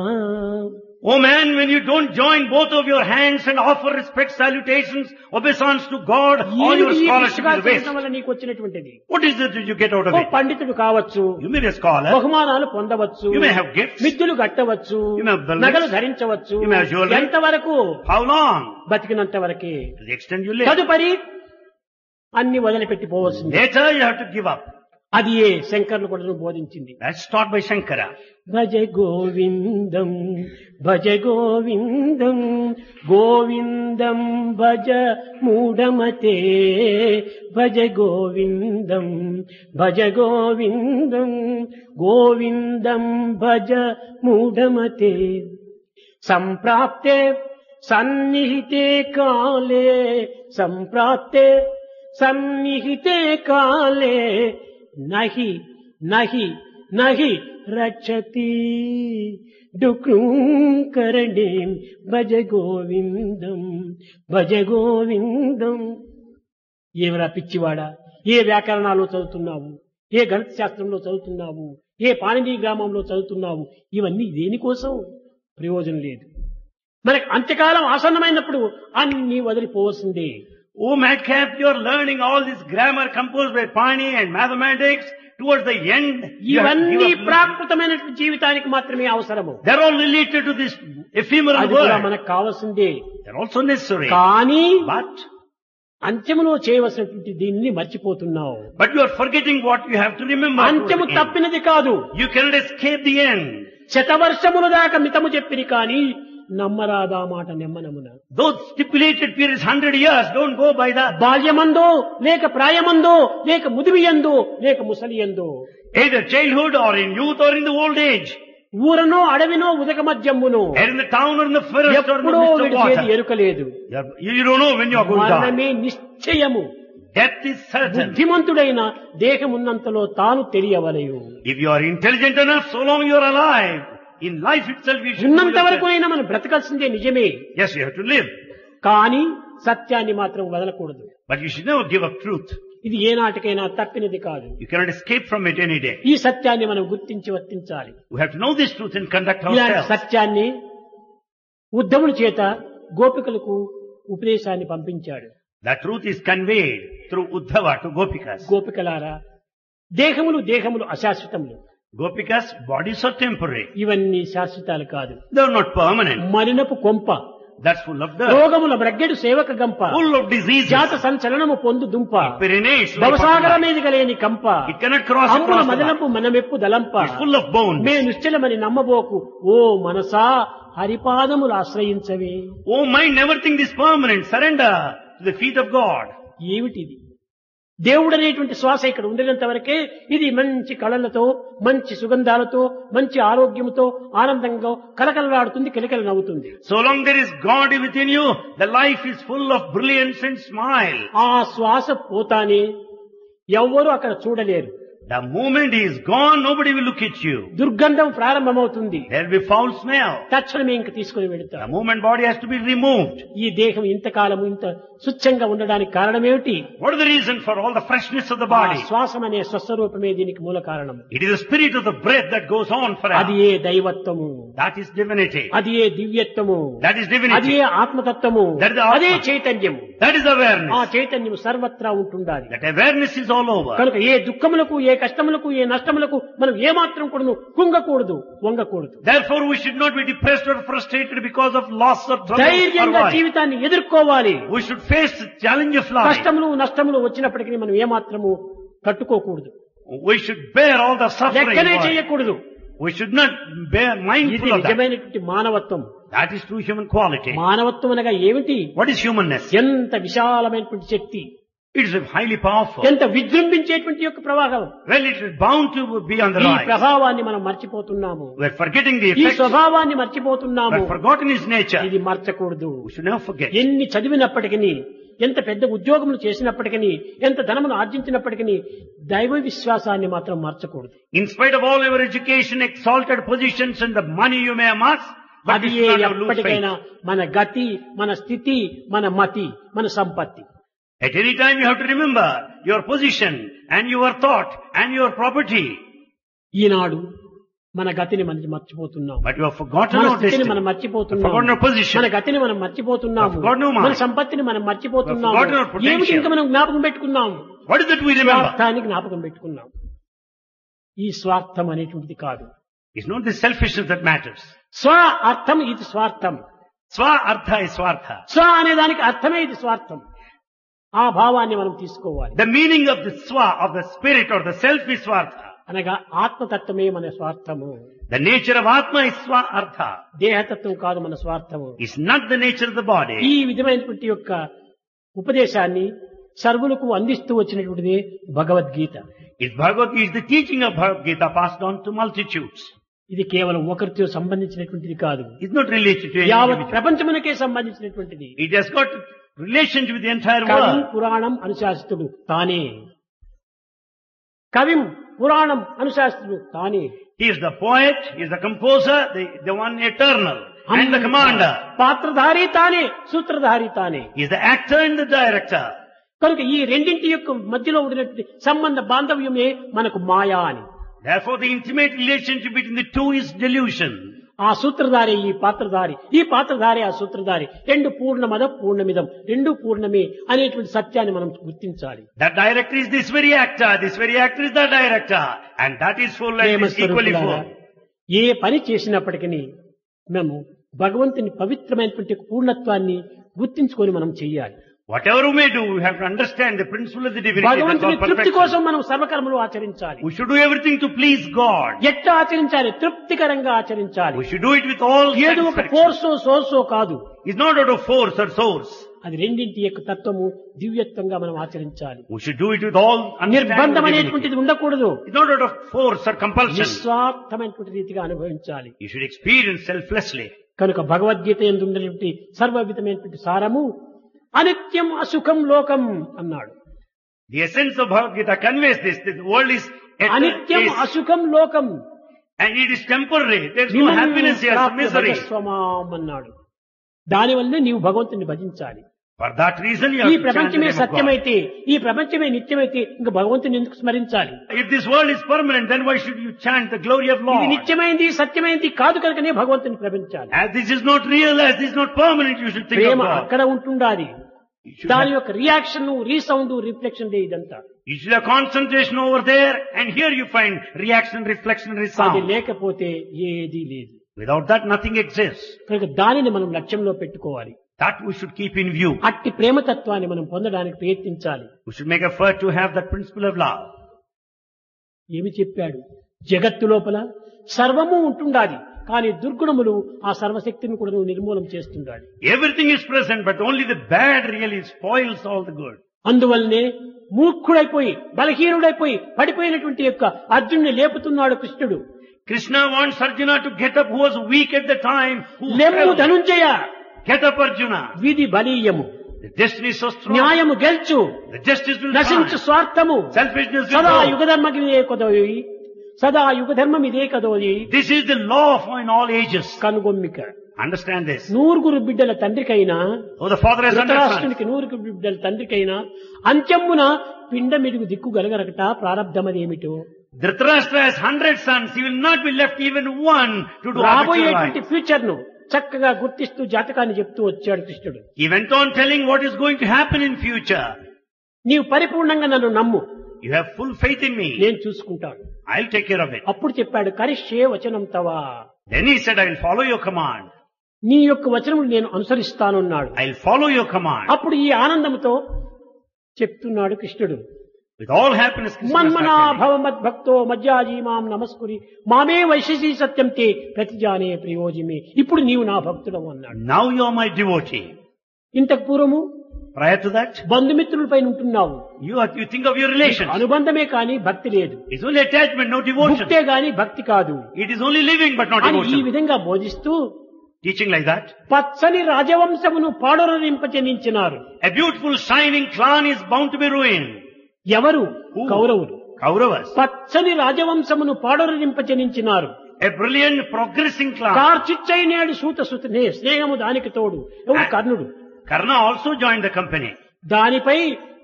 Oh man, when you don't join both of your hands and offer respect, salutations, obeisance to God, all your ఏమిటి ఈ scholarship పుస్తకాలు is waste. చదవడం వల్ల నీకు వచ్చినటువంటిది? What is it that you get out of oh it? పండితుడు కావచ్చు, You may be a scholar. బహుమానాలు పొందవచ్చు, You may have gifts. మిద్దులు కట్టవచ్చు, You may have belts. నగలు ధరించవచ్చు. You may have jewelry. ఎంతవరకు? How long? బతికినంత వరకే. To the extent you live. తదుపరి అన్ని వదిలిపెట్టిపోవలసింది. Later you have to give up. అది ఏ శంకరులు కూడా బోధించింది. That's taught by Shankara. భజ గోవిందం భజ గోవిందం గోవిందం భజ మూఢమతే, భజ గోవిందం భజ గోవిందం గోవిందం భజ మూఢమతే. సంప్రాప్తే సన్నిహితే కాలే, సంప్రాప్తే సన్నిహితే కాలే నహి నహి నహి రక్షతి డుక్రూంకరణేం భజ గోవిందం భజ గోవిందం. ఏమరా పిచ్చివాడా, ఏ వ్యాకరణాలు చదువుతున్నావు, ఏ గణిత శాస్త్రంలో చదువుతున్నావు, ఏ పాణిని గ్రామంలో చదువుతున్నావు, ఇవన్నీ దేనికోసం? ప్రయోజనం లేదు. మనకు అంత్యకాలం ఆసన్నమైనప్పుడు అన్ని వదిలిపోవలసిందే. Oh madcap, you are learning all this grammar composed by Pani and mathematics. Towards the end, you have to ఇవన్నీ give up. ప్రాకృతమైనటువంటి జీవితానికి మాత్రమే అవసరము. They're all related to this ephemeral అది కూడా world. మనకు కావాల్సిందే. They're also necessary. కానీ But అంత్యములో చేయవలసినటువంటి దీన్ని మర్చిపోతున్నావు. you are forgetting what you have to remember. అంత్యము towards the end. తప్పినది కాదు. You cannot escape the end. శతవర్షముల దాకా మితము చెప్పిరి కానీ నమ్మరాదా మాట నెమ్మనమున. Those stipulated periods, 100 years, don't go by that. బాల్యమందో లేక ప్రాయమందో లేక ముదిమియందో లేక ముసలియందో, Either childhood or in youth or in the old age. ఊరనో అడవినో ఉదక మధ్యమును, Either in the town or in the forest or in the ఎప్పుడో midst of విడిచేది water. ఎరుకలేదు. You don't know when you are going to die. మరణమే నిశ్చయము. Death is certain. బుద్ధిమంతుడైన దేహమున్నంతలో తాను తెలియవలయు. If you are intelligent enough, so long you are alive. In life itself you should know ఉన్నంత వరకు yourself. అయినా మనం బ్రతకాల్సిందే నిజమే, Yes, you have to live. కానీ సత్యాన్ని మాత్రం వదలకూడదు. But you should never give up truth. ఇది ఏనాటికైనా తప్పినది కాదు. You cannot escape from it any day. ఈ సత్యాన్ని మనం గుర్తించి వర్తించాలి. We have to know this truth and conduct ఇలాంటి ourselves. సత్యాన్ని ఉద్ధవుని చేత గోపికలకు ఉపదేశాన్ని పంపించాడు. That truth is conveyed through Uddhava to Gopikas. గోపికలారా, దేహములు అశాశ్వతములు. Gopikas, bodies are temporary. ఇవన్నీ శాశ్వతాలు కాదు. They are not permanent. మలినపు కొంప, That's full of dirt. రోగముల బ్రగ్గెడు సేవక గంప, Full of diseases. జాత సంచలనము పొందు దుంప, Perinates like భవసాగర butterfly. మీదిగా లేని కంప, It cannot cross అంబుల across the మదలంపు మనమెప్పు దలంప, It's full of bones. May నిశ్చలమని నమ్మబోకు oh Manasa హరిపాదములు ఆశ్రయించవే. Oh mind, never think this permanent. Surrender to the feet of God. ఏమిటిది? దేవుడు అనేటువంటి శ్వాస ఇక్కడ ఉండినంత వరకే ఇది మంచి కళలతో, మంచి సుగంధాలతో, మంచి ఆరోగ్యంతో, ఆనందంగా కలకలలాడుతుంది, కిలకల నవ్వుతుంది. So long there is God within you, the life is full of brilliance and smile. ఆ శ్వాస పోతానే ఎవ్వరూ అక్కడ చూడలేరు. The moment he is gone, nobody will look at you. దుర్గంధం ప్రారంభమవుతుంది. There will be foul smell. తక్షణమే ఇంక తీసుకుని వెళతారు. The moment body has to be removed. ఈ దేహం ఇంతకాలం ఇంత స్వచ్ఛంగా ఉండడానికి కారణమేమిటి? What is the reason for all the freshness of the ఆ body? శ్వాసం అనే స్వస్వరూపమే దీనికి మూల కారణం. It is the spirit of the breath that goes on అది forever. A దైవత్వము, That is divinity. అది ఏ దివ్యత్వము, That is అది divinity. A ఆత్మతత్వము, That is the అదే Atma. చైతన్యము. That is ఆ awareness. చైతన్యం సర్వత్రా ఉంటుండాలి. That awareness is all over. కనుక ఏ దుఃఖములకు, ఏ కష్టములకు, ఏ నష్టములకు మనం ఏమాత్రం కూడాను కుంగకూడదు, వంగకూడదు. Therefore we should not be depressed or frustrated because of loss or trouble or ధైర్యంగా worry. జీవితాన్ని ఎదుర్కోవాలి. We should face the challenge of life. కష్టములు నష్టములు వచ్చినప్పటికీ మనం ఏమాత్రము తట్టుకోకూడదు, We should bear all the suffering. లెక్కనే చేయకూడదు. We should not bear ఇది mindful of that. నిజమైనటువంటి మానవత్వం. That is true human quality. మానవత్వం అనగా ఏమిటి? What is humanness? ఎంత విశాలమైనటువంటి శక్తి, It is highly powerful. ఎంత విజృంభించేటువంటి యొక్క ప్రవాహం. Well, it is bound to be on the ఈ rise. ప్రభావాన్ని మనం మర్చిపోతున్నాము, We are forgetting the ఈ effects. స్వభావాన్ని We మర్చిపోతున్నాము. have forgotten his nature. ఇది మర్చకూడదు. We should never forget. ఎన్ని చదివినప్పటికీ, ఎంత పెద్ద ఉద్యోగములు చేసినప్పటికీ, ఎంత ధనమును ఆర్జించినప్పటికీ దైవ విశ్వాసాన్ని మాత్రం మర్చకూడదు. In spite of all your education, exalted positions and the money you may amass, but అది we should not lose ఎప్పటికైనా faith. మన గతి, మన స్థితి, మన మతి, మన సంపత్తి. At any time you have to remember your position and your thought and your property. ఈనాడు మన గతిని మనం మర్చిపోతున్నాం, But you have forgotten మన our స్థితిని destiny. మనం మర్చిపోతున్నాం, Forgotten our position. మన గతిని మనం మర్చిపోతున్నాము, We've forgotten our mind. మన సంపత్తిని మనం మర్చిపోతున్నాము. We've forgotten our potential. ఏమిటి ఇంకా మనం జ్ఞాపకం పెట్టుకున్నాం? What is that we remember? స్వార్థాన్ని జ్ఞాపకం పెట్టుకున్నాం. ఈ స్వార్థం అనేటువంటిది కాదు. It's not the selfishness that matters. స్వ అర్థం, ఇది స్వార్థం. Swa artha is swartha. స్వ అనే దానికి అర్థమే ఇది స్వార్థం. ఆ భావాన్ని మనం తీసుకోవాలి. The meaning of the swa, of the spirit or the self is swartha. అనగా ఆత్మతత్వమే మన స్వార్థము. The nature of Atma is swa artha. దేహతత్వం కాదు మన స్వార్థము. It's not the nature of the body. ఈ విధమైనటువంటి యొక్క ఉపదేశాన్ని సర్వులకు అందిస్తూ వచ్చినటువంటిది Bhagavad Gita. It's Bhagavad Gita, is the teaching of Bhagavad Gita passed on to multitudes. ఇది కేవలం ఒకరితో సంబంధించినటువంటిది కాదు, It's not related to any యావత్ individual. ప్రపంచమునకే సంబంధించినటువంటిది. It has got relationship with the entire కవిం world. పురాణం అనుశాసితుడు తానే. కవిం పురాణం అనుశాసితుడు తానే. He is the poet, he is the composer, the one eternal, and the commander. పాత్రధారి తానే, సూత్రధారి తానే. He is the actor and the director. కనుక ఈ రెండింటి యొక్క మధ్యలో ఉండినటువంటి సంబంధ బాంధవ్యమే మనకు మాయా అని. Therefore the intimate relationship between the two is delusion. ఆ సూత్రధారి ఈ పాత్రధారి, ఈ పాత్రధారి ఆ సూత్రధారి, రెండు పూర్ణమద పూర్ణమిదం, రెండు పూర్ణమే అనేటువంటి సత్యాన్ని మనం గుర్తించాలి. That director is this very actor is the director, and that is full and is equally full. ఏ పని చేసినప్పటికీ మేము భగవంతుని పవిత్రమైనటువంటి పూర్ణత్వాన్ని గుర్తించుకొని మనం చెయ్యాలి. Whatever we may do, we have to understand the principle of the divinity. That's భగవంతుని all తృప్తి perfection. కోసం మనం సర్వకర్మలు ఆచరించాలి. We should do everything to please God. ఎట్లా ఆచరించాలి? తృప్తికరంగా ఆచరించాలి. We should do it with all ఏదో ఒక satisfaction. ఫోర్సో సోర్సో కాదు. It's not out of force or source. అది రెండింటి యొక్క తత్వము దివ్యత్వంగా మనం ఆచరించాలి. We should do it with all understanding. నిర్బంధం of divinity. అనేటువంటిది ఉండకూడదు. It's not out of force or compulsion. నిస్వార్థమైనటువంటి రీతిగా అనుభవించాలి. You should experience selflessly. కనుక భగవద్గీత యందు ఉన్నటువంటి సర్వవిధమైనటువంటి సారము అనిత్యం అసుఖం లోకం అన్నాడు. The essence of Bhagavad Gita conveys this, that the world is అనిత్యం అసుఖం లోకం and it is temporary. There is no happiness here, it's misery. భజస్వమాం అన్నాడు. దానివల్లనే నీవు భగవంతుని భజించాలి. For that reason you ఈ have to chant the ప్రపంచమే name of God. సత్యమైతే, ఈ ప్రపంచమే నిత్యమైతే ఇంకా భగవంతుని ఎందుకు స్మరించాలి? If this world is permanent, then why should you chant the glory of ఇది Lord? నిత్యమైంది సత్యమైంది కాదు కనుకనే భగవంతుని ప్రేమించాలి. As this is not real, as this is not permanent, you should think of Prema God. అక్కడ ఉంటుండాలి. దాని యొక్క రియాక్షన్, రీసౌండ్, రిఫ్లెక్షన్ ఇదంతా. You should have concentration over there, and here you find reaction, reflection, అది resound. లేకపోతే ఏదీ లేదు. Without that, nothing exists. కనుక దానిని మనం లక్ష్యంలో పెట్టుకోవాలి. That we should keep in view. అట్టి ప్రేమతత్వాన్ని మనం పొందడానికి ప్రయత్నించాలి. We should make effort to have that principle of love. ఏమి చెప్పాడు? జగత్తు లోపల సర్వము ఉంటుండాలి, కానీ దుర్గుణములు ఆ సర్వశక్తిని కూడా నిర్మూలం చేస్తుండాలి. Everything is present, but only the bad really spoils all the good. అందువల్లనే మూర్ఖుడైపోయి, బలహీనుడైపోయి పడిపోయినటువంటి యొక్క అర్జునుని లేపుతున్నాడు కృష్ణుడు. Krishna wants Arjuna to get up, who was weak at the time. లెమ్ము ధనుంజయ, Get up, Arjuna. విధి బలీయము, The destiny is so strong. న్యాయము గెల్చు, The justice will నశించు triumph. స్వార్థము, Selfishness will సదా go. యుగధర్మం ఇదే కదోయి, సదా యుగధర్మం ఇదే కదోయి. This is the law of in all ages. కనుగొమ్మిక. Understand this. నూరుగురు బిడ్డల తండ్రికైనా, Oh, the father has understood. ధృతరాష్ట్రునికి నూరుగురు బిడ్డల తండ్రికైనా అంత్యమున పిండ మీదకు దిక్కు గలగరకట ప్రారబ్ధమది ఏమిటో. Dhritarashtra has 100 sons. He will not be left even one to do రాబోయేటువంటి life. ఫ్యూచర్ ను చక్కగా గుర్తిస్తూ జాతకాన్ని చెప్తూ వచ్చాడు కృష్ణుడు. He went on telling what is going to happen in future. నీవు పరిపూర్ణంగా నన్ను నమ్ము, You have full faith in me. నేను చూసుకుంటాను. I'll take care of it. అప్పుడు చెప్పాడు, కరిష్యే వచనం తవా, Then he said, I will follow your command. నీ యొక్క వచనములు నేను అనుసరిస్తానన్నాడు. I'll follow your command. అప్పుడు ఈ ఆనందంతో చెప్తున్నాడు కృష్ణుడు, With all happiness, Krishna మన్మనా started telling. భవ మద్భక్తో మజ్జాజీ మాం నమస్కురి మామే వైశసీ సత్యం తే ప్రతిజానే ప్రయోజమే. ఇప్పుడు నీవు నా భక్తుడవు అన్నాడు. Now you are my devotee. ఇంతకు పూర్వము Prior to that, బంధుమిత్రులపై ఉంటున్నావు, you think of your relations. అనుబంధమే కాని భక్తి లేదు, It's only attachment, no devotion. భక్తే గాని భక్తి కాదు It is only living, but not అని ఈ devotion. విధంగా బోధిస్తూ Teaching like that. పచ్చని రాజవంశమును పాడొరరింపచెనించినారు. A beautiful shining clan is bound to be ruined. ఎవరు? Who? కౌరవులు. Kauravas. పచ్చని రాజవంశమును పాడొరరింపచెనించినారు. A brilliant progressing clan. కార్చిచ్చైనాడు సూత సుతనే స్నేహము దానికి తోడు. ఎవరు? కర్ణుడు. Karna also joined the company. దానిపై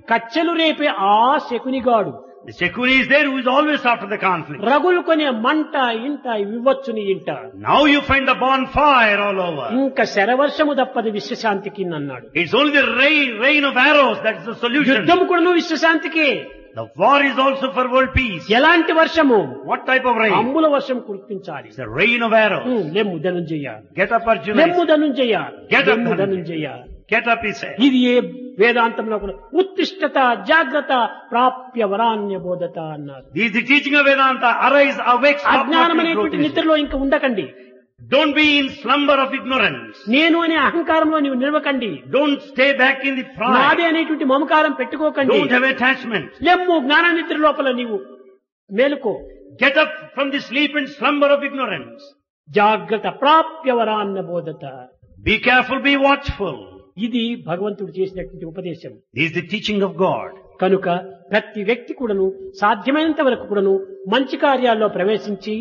కచ్చెలు రేపే ఆ శకునిగాడు. The Shakuni is there who is always after the conflict. రగులు కొనే మంట ఇంట వివ్వచ్చుని ఇంట. Now you find the bonfire all over. ఇంకా శరవర్షము తప్పది విశ్వశాంతికి అన్నాడు. It's only the rain of arrows that is the solution. యుద్ధము కూడా విశ్వశాంతికి. The war is also for world peace. ఎలాంటి వర్షము? What type of rain? అమ్ముల వర్షం కురిపించాలి. It's the rain of arrows. లెమ్ము ధనుంజయ, Get up, Arjuna. లెమ్ము ధనుంజయ, Get up, లెమ్ము Dhanunjaya. Get up, he said. ఇది ఏ వేదాంతంలో కూడా ఉత్తిష్టత జాగ్రత్త ప్రాప్య వరాన్య బోధత అన్నారు. This is the teaching of Vedanta. Arise, awake, stop అజ్ఞానం not being అనేటువంటి broken. నిద్రలో ఇంకా ఉండకండి. Don't be in slumber of ignorance. నేను అనే అహంకారంలో నీవు నిలవకండి. Don't stay back in the నాదే pride. అనేటువంటి మమకారం పెట్టుకోకండి. Don't have attachment. లెమ్ము జ్ఞాన నిద్ర లోపల నీవు మేలుకో. Get up from the sleep and slumber of ignorance. జాగ్రత్త ప్రాప్య వరాన్న బోధత. Be careful, be watchful. ఇది భగవంతుడు చేసినటువంటి ఉపదేశం. This is the teaching of God. కనుక ప్రతి వ్యక్తి కూడాను సాధ్యమైనంత వరకు కూడాను మంచి కార్యాల్లో ప్రవేశించి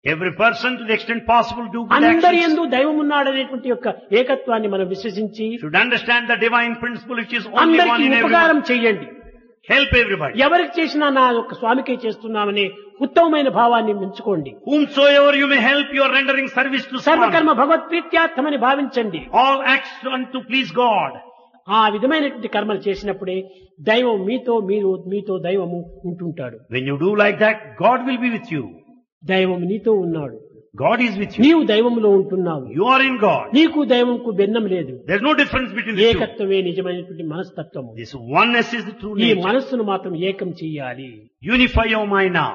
Every person, to the extent possible, do good అందరి actions. యందు దైవం ఉన్నాడనేటువంటి యొక్క ఏకత్వాన్ని మనం విశ్వసించి Should understand the divine principle which is only one అందరికీ in ఉపకారం everyone. చెయ్యండి. Help everybody. ఎవరికి చేసినా నా యొక్క స్వామికే చేస్తున్నామనే ఉత్తమమైన భావాన్ని పెంచుకోండి. Whomsoever you may help, you are rendering service to సర్వకర్మ someone. భగవత్ప్రీత్యార్థమని భావించండి. All acts unto please God. ఆ విధమైనటువంటి కర్మలు చేసినప్పుడే దైవం మీతో దైవము ఉంటుంటాడు. When you do like that, God will be with you. దైవం నీతో ఉన్నాడు, God is with you. నీవు దైవంలో ఉంటున్నావు. You are in God. నీకు దైవంకు భిన్నం లేదు. There's no difference between the two. ఏకత్వమే నిజమైనటువంటి మనస్తత్వము. This oneness is the true ఈ nature. మనస్సును మాత్రం ఏకం చెయ్యాలి. Unify your mind now.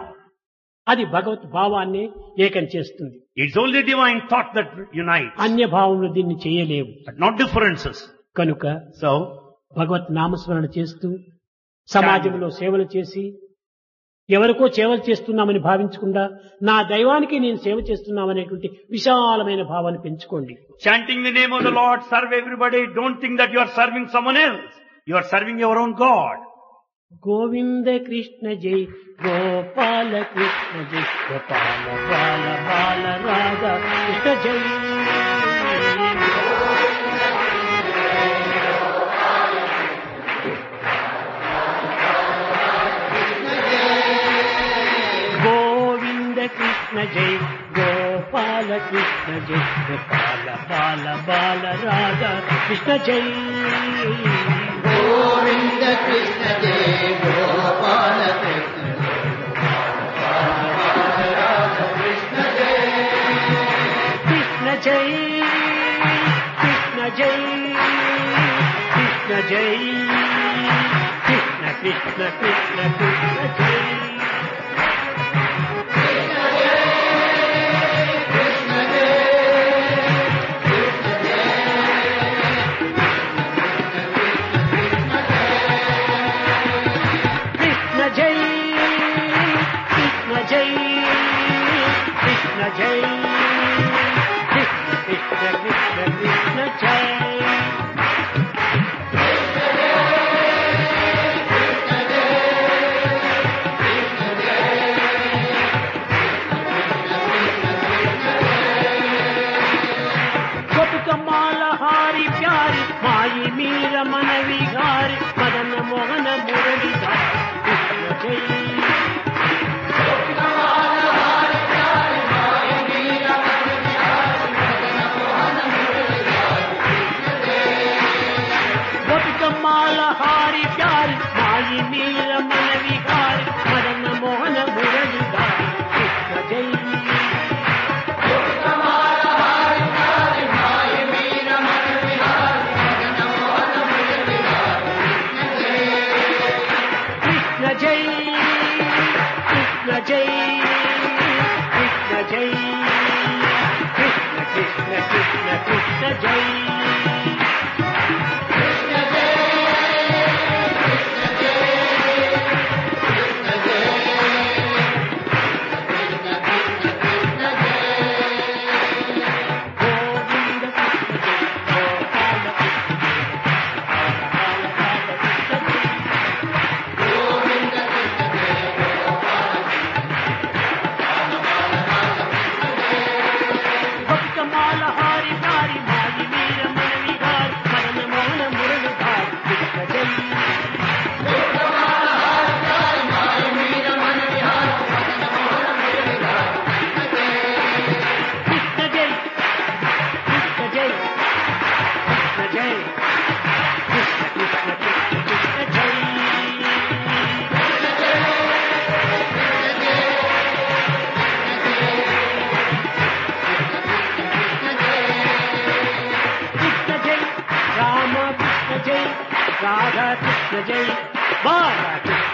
అది భగవత్ భావాన్ని ఏకం చేస్తుంది. It's only divine thought that unites, అన్య భావంలో దీన్ని చేయలేవు. but not differences. కనుక So, భగవత్ నామస్మరణ చేస్తూ సమాజంలో సేవలు చేసి ఎవరికో సేవలు చేస్తున్నామని భావించకుండా నా దైవానికి నేను సేవ చేస్తున్నామనేటువంటి విశాలమైన భావాన్ని పెంచుకోండి. chanting the name of the Lord, serve everybody. Don't think that you are serving someone else. You are serving your own God. Govinda Krishna జై గోపాల కృష్ణ జై గోపాల బాల బాల రాధా కృష్ణ జై. గోవింద కృష్ణ జై గోపాల కృష్ణ జై గోపాల బాల బాల రాధా కృష్ణ జై. కృష్ణ జయ గోపాల కృష్ణ కృష్ణ జయ కృష్ణ జై కృష్ణ జై కృష్ణ కృష్ణ కృష్ణ కృష్ణ జై मन विहार मदन मोहन मुरलीधर कृष्ण जय गोपिकमाल हारी प्यार माई मीर मन विहार मदन मोहन मुरलीधर कृष्ण जय जय कृष्ण जय कृष्ण जय कृष्ण कृष्ण कृष्ण कृष्ण जय राधा कृष्ण जय बाला कृष्ण